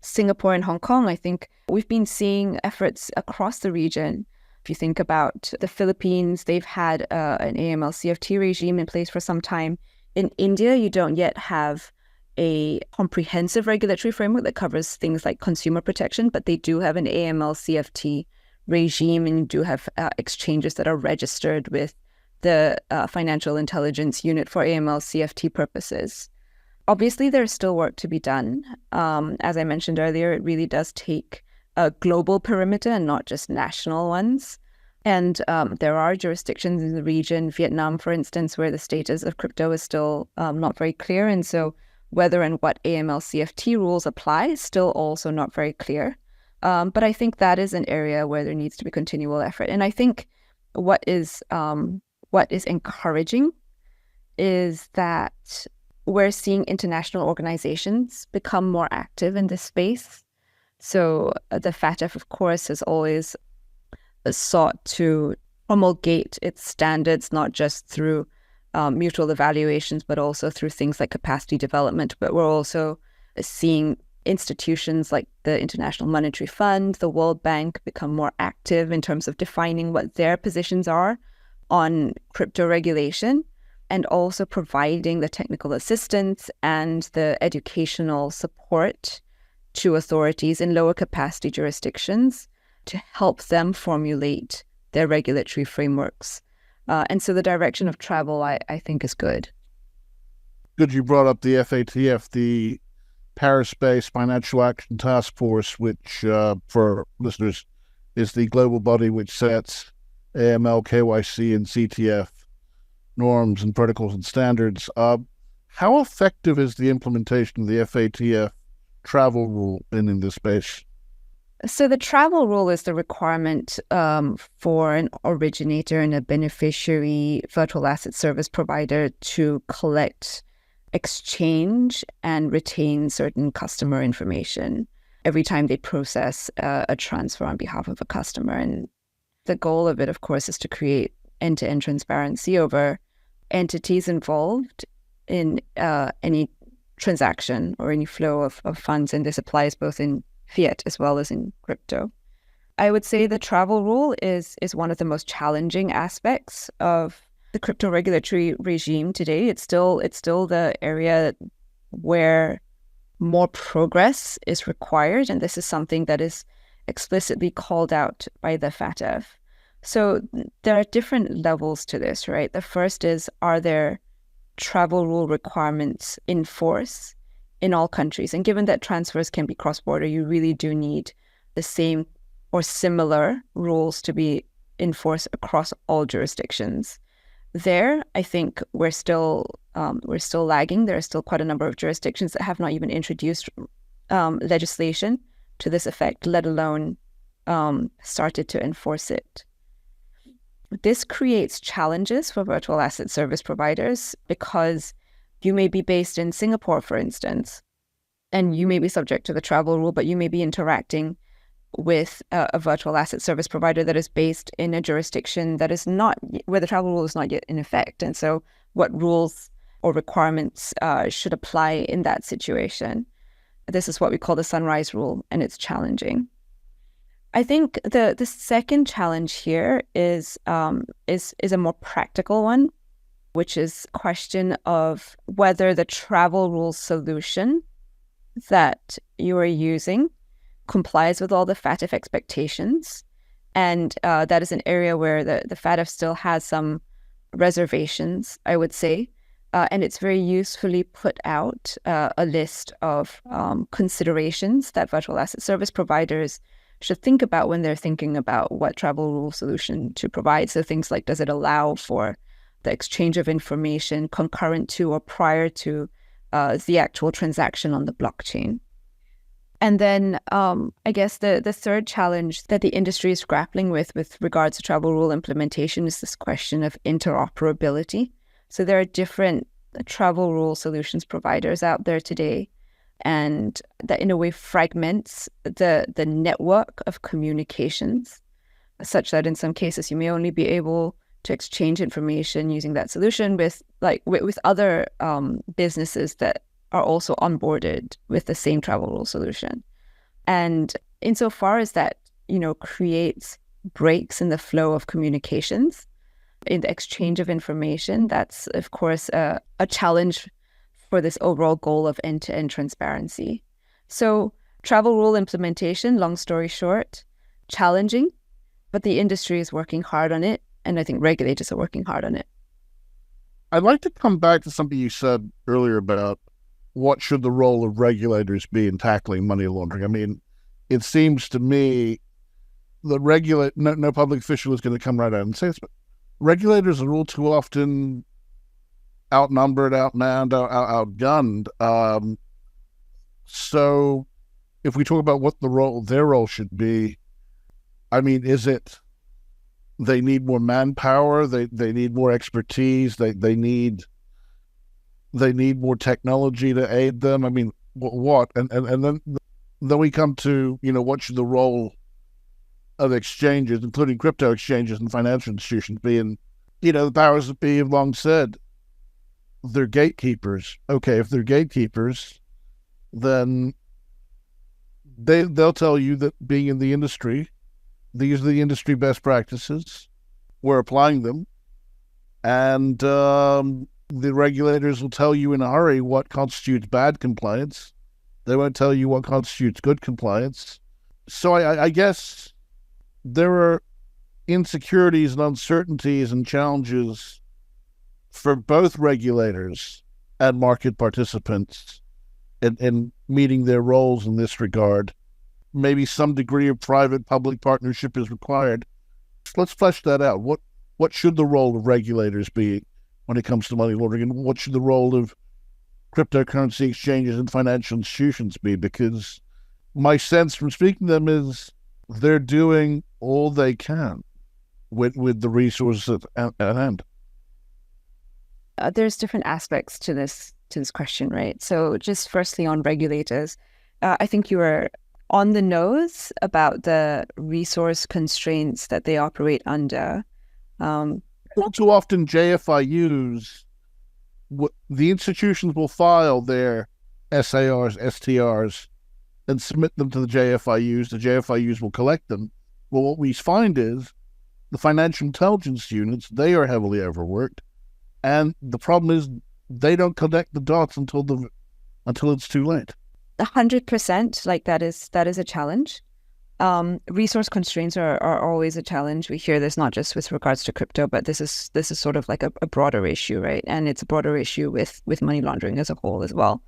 Singapore and Hong Kong, I think we've been seeing efforts across the region. If you think about the Philippines, they've had an AML CFT regime in place for some time. In India, you don't yet have a comprehensive regulatory framework that covers things like consumer protection, but they do have an AML CFT regime, and you do have exchanges that are registered with the Financial Intelligence Unit for AML CFT purposes. Obviously, there's still work to be done. As I mentioned earlier, it really does take a global perimeter and not just national ones. And there are jurisdictions in the region, Vietnam, for instance, where the status of crypto is still not very clear. And so whether and what AML CFT rules apply is still also not very clear. But I think that is an area where there needs to be continual effort. And I think what is encouraging is that we're seeing international organizations become more active in this space. So the FATF, of course, has always sought to promulgate its standards, not just through mutual evaluations, but also through things like capacity development. But we're also seeing institutions like the International Monetary Fund, the World Bank become more active in terms of defining what their positions are on crypto regulation, and also providing the technical assistance and the educational support to authorities in lower capacity jurisdictions to help them formulate their regulatory frameworks. And so the direction of travel, I think, is good. Good you brought up the FATF, the Paris-based Financial Action Task Force, which, for listeners, is the global body which sets AML, KYC, and CTF norms and protocols and standards. How effective is the implementation of the FATF travel rule in this space? So the travel rule is the requirement for an originator and a beneficiary virtual asset service provider to collect, exchange, and retain certain customer information every time they process a transfer on behalf of a customer. And The goal of it, of course, is to create end-to-end transparency over entities involved in any transaction or any flow of funds. And this applies both in fiat as well as in crypto. I would say the travel rule is one of the most challenging aspects of the crypto regulatory regime today. It's still the area where more progress is required, and this is something that is explicitly called out by the FATF. So there are different levels to this, right? The first is, are there travel rule requirements in force in all countries? And given that transfers can be cross-border, you really do need the same or similar rules to be enforced across all jurisdictions. There, I think we're still lagging. There are still quite a number of jurisdictions that have not even introduced legislation to this effect, let alone started to enforce it. This creates challenges for virtual asset service providers because you may be based in Singapore, for instance, and you may be subject to the travel rule, but you may be interacting with a virtual asset service provider that is based in a jurisdiction that is not, where the travel rule is not yet in effect. And so what rules or requirements should apply in that situation? This is what we call the sunrise rule, and it's challenging. I think the second challenge here is a more practical one, which is a question of whether the travel rule solution that you are using complies with all the FATF expectations. And that is an area where the FATF still has some reservations, I would say. And it's very usefully put out a list of considerations that virtual asset service providers should think about when they're thinking about what travel rule solution to provide. So things like, does it allow for the exchange of information concurrent to or prior to the actual transaction on the blockchain? And then I guess the third challenge that the industry is grappling with regards to travel rule implementation is this question of interoperability. So there are different travel rule solutions providers out there today, and that in a way fragments the network of communications, such that in some cases you may only be able to exchange information using that solution with other businesses that are also onboarded with the same travel rule solution. And insofar as that, creates breaks in the flow of communications, in the exchange of information, that's, of course, a challenge for this overall goal of end-to-end transparency. So travel rule implementation, long story short, challenging, but the industry is working hard on it, and I think regulators are working hard on it. I'd like to come back to something you said earlier about what should the role of regulators be in tackling money laundering. I mean, it seems to me that no public official is going to come right out and say this, but regulators are all too often outnumbered, outmanned, outgunned. So if we talk about what their role should be, I mean, is it they need more manpower, they need more expertise, they need more technology to aid them? I mean, what? And then we come to, what should the role of exchanges, including crypto exchanges and financial institutions, be? And, the powers that be have long said they're gatekeepers. Okay, if they're gatekeepers, then they'll tell you that being in the industry, these are the industry best practices, we're applying them, and the regulators will tell you in a hurry what constitutes bad compliance. They won't tell you what constitutes good compliance. So I guess there are insecurities and uncertainties and challenges for both regulators and market participants in meeting their roles in this regard. Maybe some degree of private-public partnership is required. Let's flesh that out. What should the role of regulators be when it comes to money laundering, and what should the role of cryptocurrency exchanges and financial institutions be? Because my sense from speaking to them is they're doing all they can with the resources at hand. There's different aspects to this question, right? So just firstly on regulators, I think you are on the nose about the resource constraints that they operate under. All too often, JFIUs, the institutions will file their SARs, STRs, and submit them to the JFIUs. The JFIUs will collect them. Well, what we find is the financial intelligence units, they are heavily overworked. And the problem is they don't connect the dots until it's too late. 100%, like that is a challenge. Resource constraints are always a challenge. We hear this not just with regards to crypto, but this is sort of like a broader issue, right? And it's a broader issue with money laundering as a whole as well.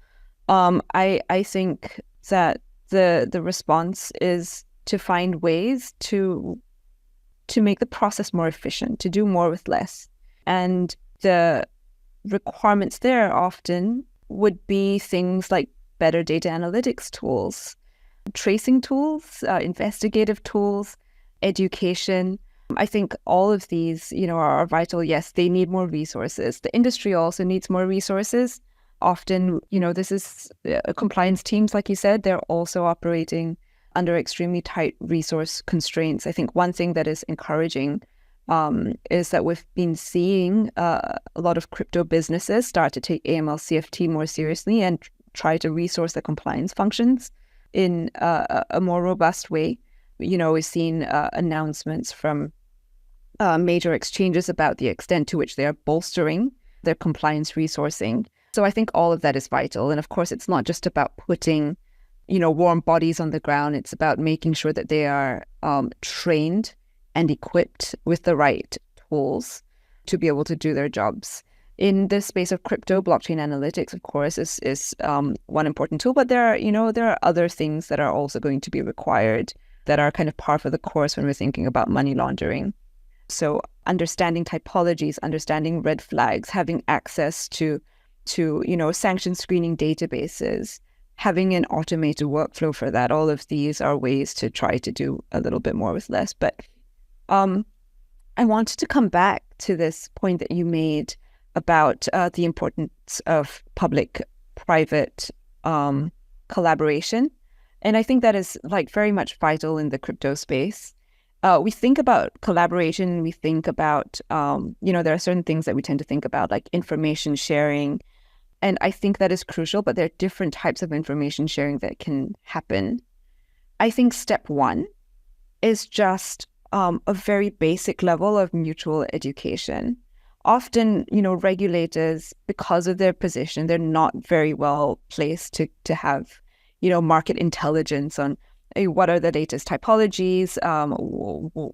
I think that the response is to find ways to make the process more efficient, to do more with less. And the requirements there often would be things like better data analytics tools, tracing tools, investigative tools, education. I think all of these, are vital. Yes, they need more resources. The industry also needs more resources. Often, this is compliance teams, like you said, they're also operating under extremely tight resource constraints. I think one thing that is encouraging is that we've been seeing a lot of crypto businesses start to take AML CFT more seriously and try to resource the compliance functions in a more robust way. We've seen announcements from major exchanges about the extent to which they are bolstering their compliance resourcing. So I think all of that is vital. And of course, it's not just about putting, warm bodies on the ground. It's about making sure that they are trained and equipped with the right tools to be able to do their jobs. In the space of crypto, blockchain analytics, of course, is one important tool. But there are other things that are also going to be required that are kind of par for the course when we're thinking about money laundering. So understanding typologies, understanding red flags, having access to sanction screening databases, having an automated workflow for that. All of these are ways to try to do a little bit more with less. But I wanted to come back to this point that you made about the importance of public-private collaboration. And I think that is very much vital in the crypto space. We think about collaboration, we think about, there are certain things that we tend to think about, like information sharing. And I think that is crucial, but there are different types of information sharing that can happen. I think step one is just a very basic level of mutual education. Often, regulators, because of their position, they're not very well placed to have, market intelligence on what are the latest typologies,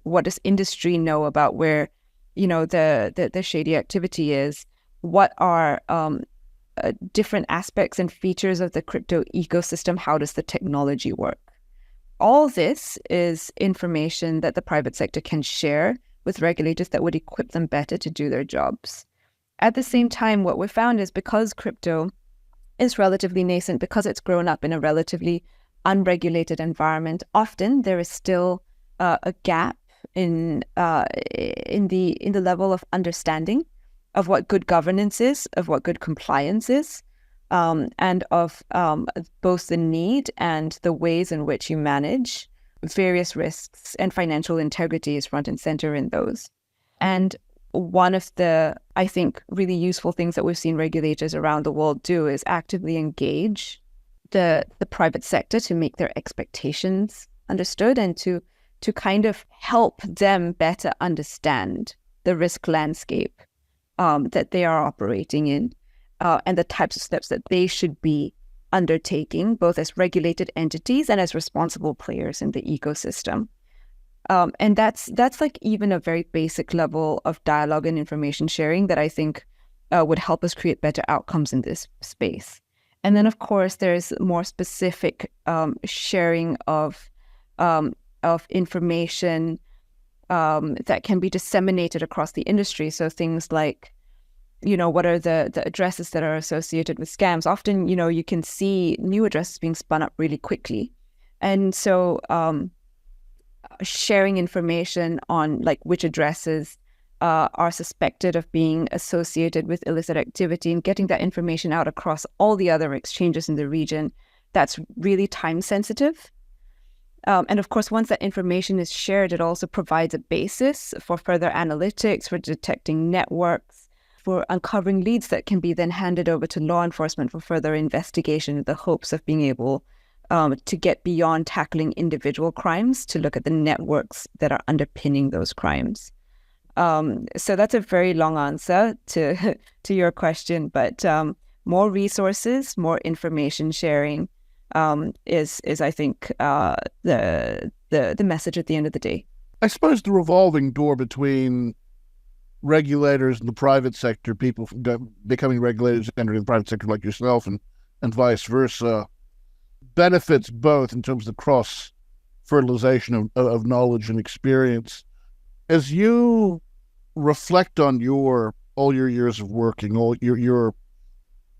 what does industry know about where, the shady activity is, what are different aspects and features of the crypto ecosystem, how does the technology work? All this is information that the private sector can share with regulators that would equip them better to do their jobs. At the same time, what we found is because crypto is relatively nascent, because it's grown up in a relatively unregulated environment, often there is still a gap in the level of understanding of what good governance is, of what good compliance is, and of both the need and the ways in which you manage various risks, and financial integrity is front and center in those. And one of the, I think, really useful things that we've seen regulators around the world do is actively engage the private sector to make their expectations understood and to kind of help them better understand the risk landscape that they are operating in and the types of steps that they should be undertaking, both as regulated entities and as responsible players in the ecosystem. And that's even a very basic level of dialogue and information sharing that I think would help us create better outcomes in this space. And then, of course, there's more specific sharing of information that can be disseminated across the industry. So things like, what are the addresses that are associated with scams? Often, you can see new addresses being spun up really quickly. And so sharing information on which addresses are suspected of being associated with illicit activity and getting that information out across all the other exchanges in the region, that's really time sensitive. And of course, once that information is shared, it also provides a basis for further analytics, for detecting networks, for uncovering leads that can be then handed over to law enforcement for further investigation in the hopes of being able to get beyond tackling individual crimes to look at the networks that are underpinning those crimes. So that's a very long answer to your question, but more resources, more information sharing is I think the message at the end of the day. I suppose the revolving door between regulators in the private sector, people becoming regulators entering the private sector like yourself, and vice versa, benefits both in terms of the cross-fertilization of knowledge and experience. As you reflect on all your years of working, all your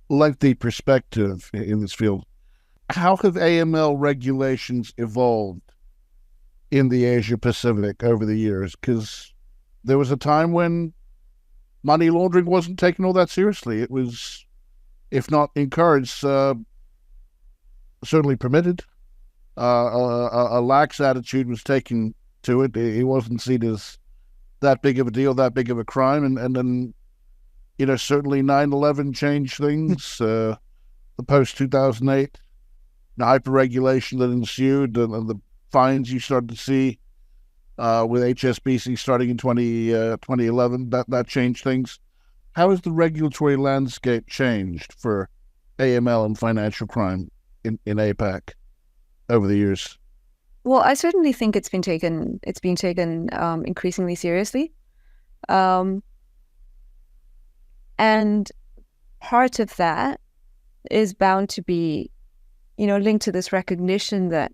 lengthy perspective in this field, how have AML regulations evolved in the Asia Pacific over the years? Because there was a time when money laundering wasn't taken all that seriously. It was, if not encouraged, certainly permitted. A lax attitude was taken to it. It wasn't seen as that big of a deal, that big of a crime. And then, certainly 9/11 changed things. The post-2008, the hyper-regulation that ensued, and the fines you started to see with HSBC starting in 2011, that changed things. How has the regulatory landscape changed for AML and financial crime in APAC over the years? Well, I certainly think it's been taken increasingly seriously. And part of that is bound to be, linked to this recognition that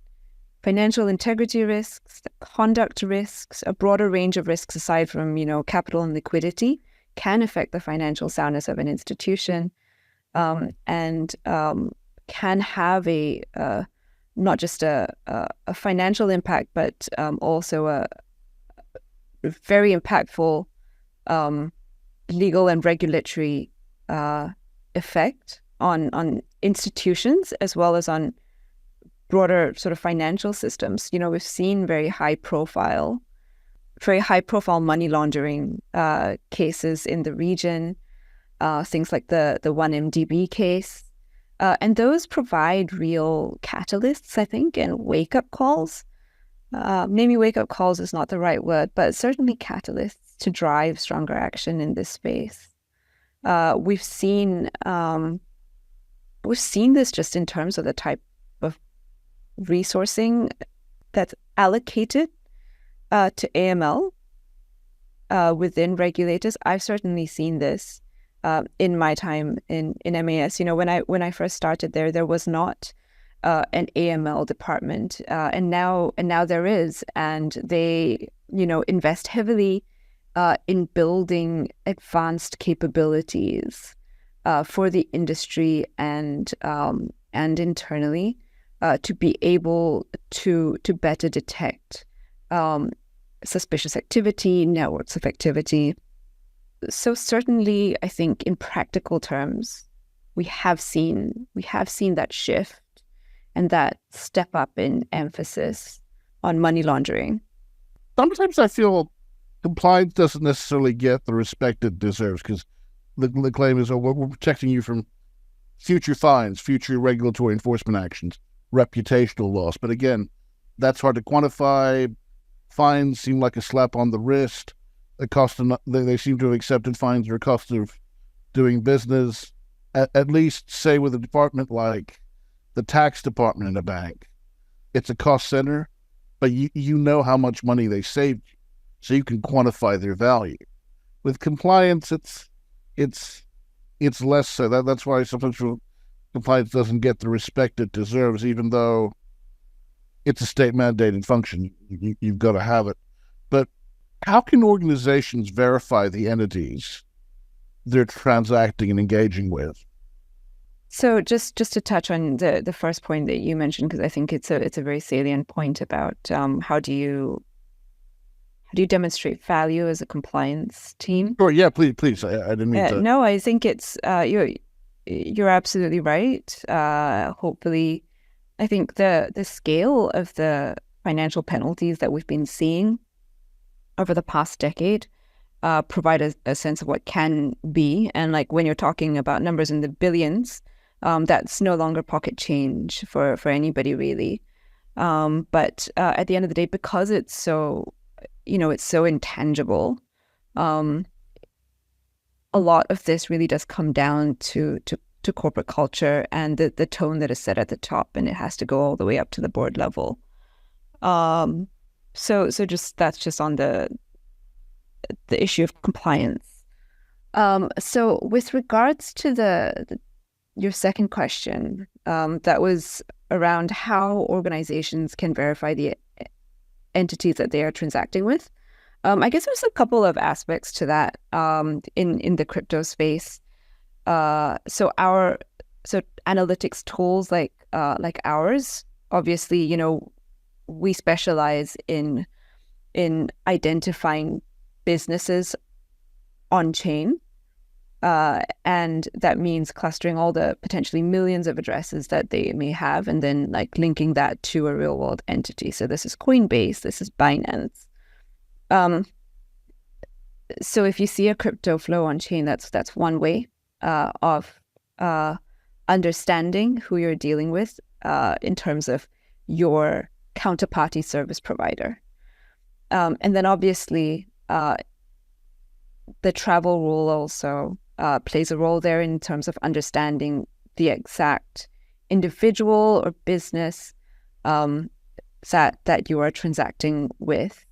financial integrity risks, conduct risks, a broader range of risks aside from, capital and liquidity can affect the financial soundness of an institution, and can have a not just a financial impact, but also a very impactful legal and regulatory effect on institutions as well as on broader sort of financial systems. We've seen very high profile money laundering cases in the region, things like the 1MDB case. And those provide real catalysts, I think, and wake-up calls. Maybe wake-up calls is not the right word, but certainly catalysts to drive stronger action in this space. We've seen this just in terms of the type of resourcing that's allocated to AML within regulators. I've certainly seen this in my time in MAS. When I first started there was not an AML department, and now there is, and they invest heavily in building advanced capabilities for the industry and internally to be able to better detect suspicious activity, networks of activity. So certainly, I think in practical terms, we have seen that shift and that step up in emphasis on money laundering. Sometimes I feel compliance doesn't necessarily get the respect it deserves, because the claim is, we're protecting you from future fines, future regulatory enforcement actions, reputational loss. But again, that's hard to quantify. Fines seem like a slap on the wrist. The cost of, they seem to have accepted fines or cost of doing business. At least, say, with a department like the tax department in a bank, it's a cost center, but you know how much money they saved you, so you can quantify their value. With compliance, it's less so. That's why sometimes compliance doesn't get the respect it deserves, even though it's a state-mandated function. You've got to have it. But how can organizations verify the entities they're transacting and engaging with? So just to touch on the first point that you mentioned, because I think it's a very salient point about how do you demonstrate value as a compliance team? Sure, yeah, please. I didn't mean to. No, I think it's you're absolutely right. Hopefully, I think the scale of the financial penalties that we've been seeing over the past decade provide a sense of what can be. And like when you're talking about numbers in the billions, that's no longer pocket change for anybody really. But at the end of the day, because it's so, it's so intangible, a lot of this really does come down to corporate culture and the tone that is set at the top, and it has to go all the way up to the board level. So that's just on the issue of compliance. So with regards to your second question, that was around how organizations can verify the entities that they are transacting with. I guess there's a couple of aspects to that in the crypto space. So analytics tools like ours, obviously, we specialize in identifying businesses on chain. And that means clustering all the potentially millions of addresses that they may have, and then like linking that to a real world entity. So this is Coinbase, this is Binance. So if you see a crypto flow on chain, that's one way of understanding who you're dealing with in terms of your counterparty service provider. And then obviously the travel rule also plays a role there in terms of understanding the exact individual or business that you are transacting with.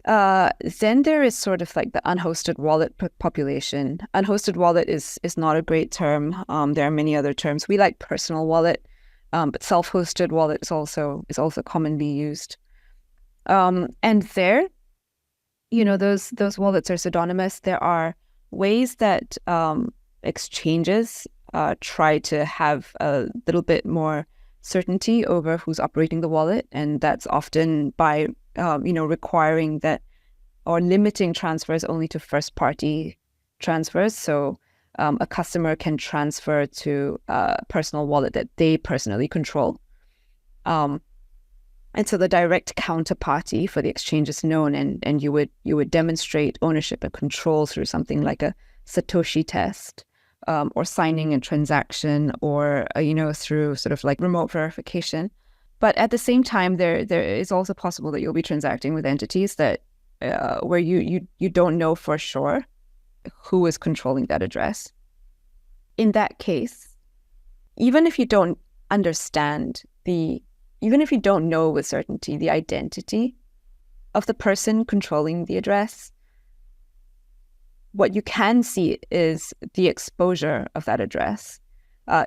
Then there is sort of like the unhosted wallet population. Unhosted wallet is not a great term. There are many other terms. We like personal wallet, but self-hosted wallet is also commonly used. And there, those wallets are pseudonymous. There are ways that exchanges try to have a little bit more certainty over who's operating the wallet, and that's often by requiring that or limiting transfers only to first-party transfers. So a customer can transfer to a personal wallet that they personally control. And so the direct counterparty for the exchange is known, and you would demonstrate ownership and control through something like a Satoshi test, or signing a transaction, or through sort of like remote verification. But at the same time, there is also possible that you'll be transacting with entities that where you don't know for sure who is controlling that address. In that case, even if you don't know with certainty the identity of the person controlling the address, what you can see is the exposure of that address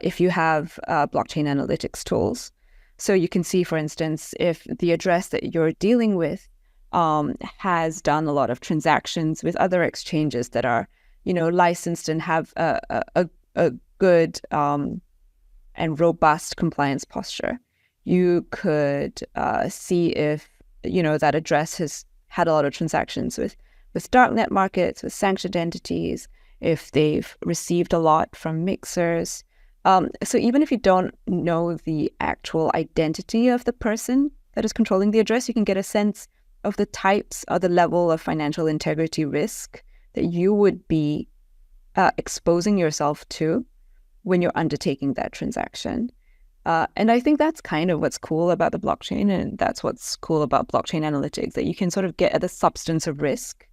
if you have blockchain analytics tools. So you can see, for instance, if the address that you're dealing with has done a lot of transactions with other exchanges that are, licensed and have a good and robust compliance posture. You could see if, that address has had a lot of transactions with darknet markets, with sanctioned entities, if they've received a lot from mixers. So even if you don't know the actual identity of the person that is controlling the address, you can get a sense of the types or the level of financial integrity risk that you would be exposing yourself to when you're undertaking that transaction. And I think that's kind of what's cool about the blockchain, and that's what's cool about blockchain analytics, that you can sort of get at the substance of risk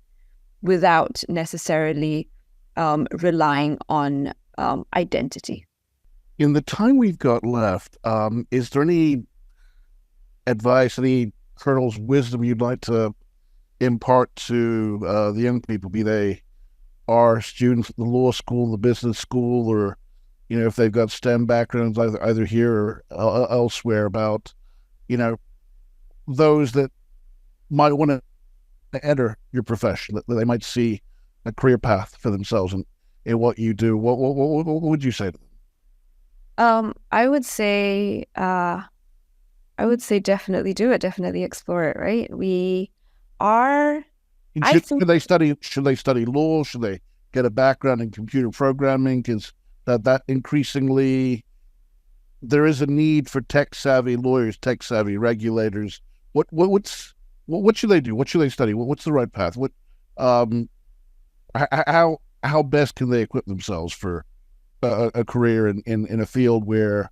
without necessarily relying on identity. In the time we've got left, is there any advice, any kernels of wisdom you'd like to impart to the young people, be they our students at the law school, the business school, or if they've got STEM backgrounds either here or elsewhere, about those that might want to enter your profession, that they might see a career path for themselves in what you do? What would you say to them? I would say definitely do it. Definitely explore it. Right? We are. Should they study law? Should they get a background in computer programming? Because that increasingly there is a need for tech-savvy lawyers, tech-savy regulators. What should they do? What should they study? What's the right path? How best can they equip themselves for a career in a field where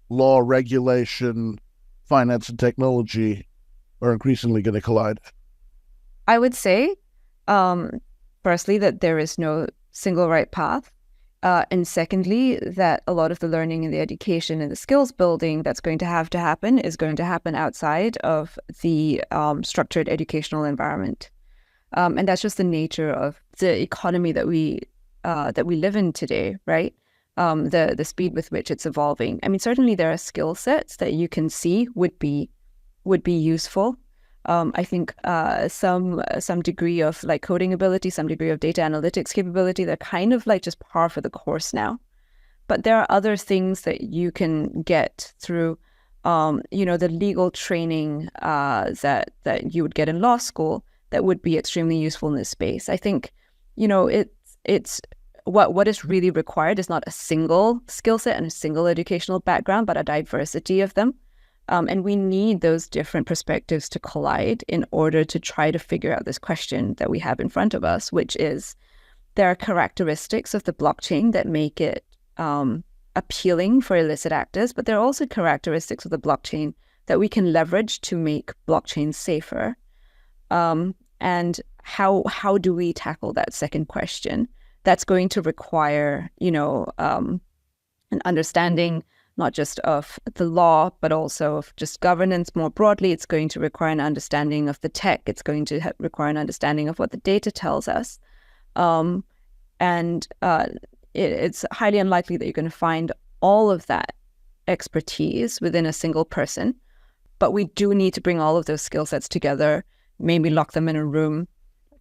law, regulation, finance, and technology are increasingly going to collide? I would say, firstly, that there is no single right path. And secondly, that a lot of the learning and the education and the skills building that's going to happen is going to happen outside of the structured educational environment. And that's just the nature of the economy that we live in today, right? The speed with which it's evolving. I mean, certainly there are skill sets that you can see would be useful. I think some degree of like coding ability, some degree of data analytics capability, they're kind of like just par for the course now. But there are other things that you can get through, the legal training that you would get in law school that would be extremely useful in this space. I think, it's what is really required is not a single skill set and a single educational background, but a diversity of them. And we need those different perspectives to collide in order to try to figure out this question that we have in front of us, which is there are characteristics of the blockchain that make it appealing for illicit actors, but there are also characteristics of the blockchain that we can leverage to make blockchain safer. And how do we tackle that second question? That's going to require, an understanding not just of the law, but also of just governance more broadly. It's going to require an understanding of the tech. It's going to require an understanding of what the data tells us. It's highly unlikely that you're going to find all of that expertise within a single person. But we do need to bring all of those skill sets together, maybe lock them in a room,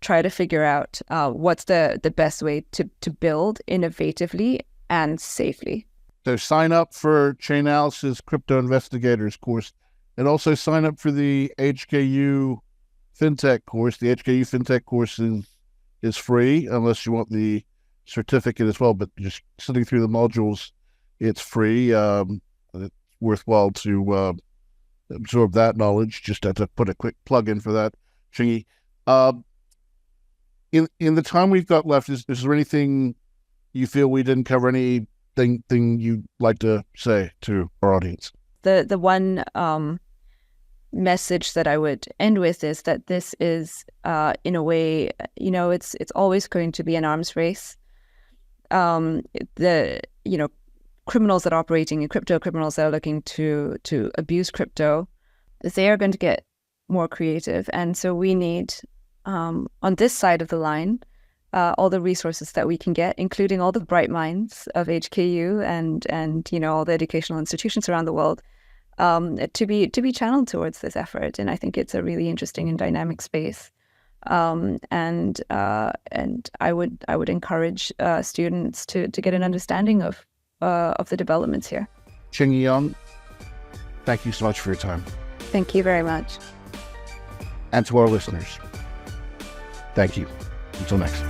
try to figure out what's the best way to build innovatively and safely. So sign up for Chainalysis Crypto Investigators course, and also sign up for the HKU FinTech course. The HKU FinTech course is free unless you want the certificate as well, but just sitting through the modules, it's free. It's worthwhile to absorb that knowledge. Just had to put a quick plug in for that, Chengyi. In the time we've got left, is there anything you feel we didn't cover, anything you'd like to say to our audience? The one message that I would end with is that this is, in a way, it's always going to be an arms race. Criminals that are operating in crypto, criminals that are looking to abuse crypto, they are going to get more creative, and so we need, on this side of the line, all the resources that we can get, including all the bright minds of HKU and all the educational institutions around the world, to be channeled towards this effort. And I think it's a really interesting and dynamic space. And I would encourage students to get an understanding of the developments here. Chengyi Ong, thank you so much for your time. Thank you very much. And to our listeners, thank you. Until next.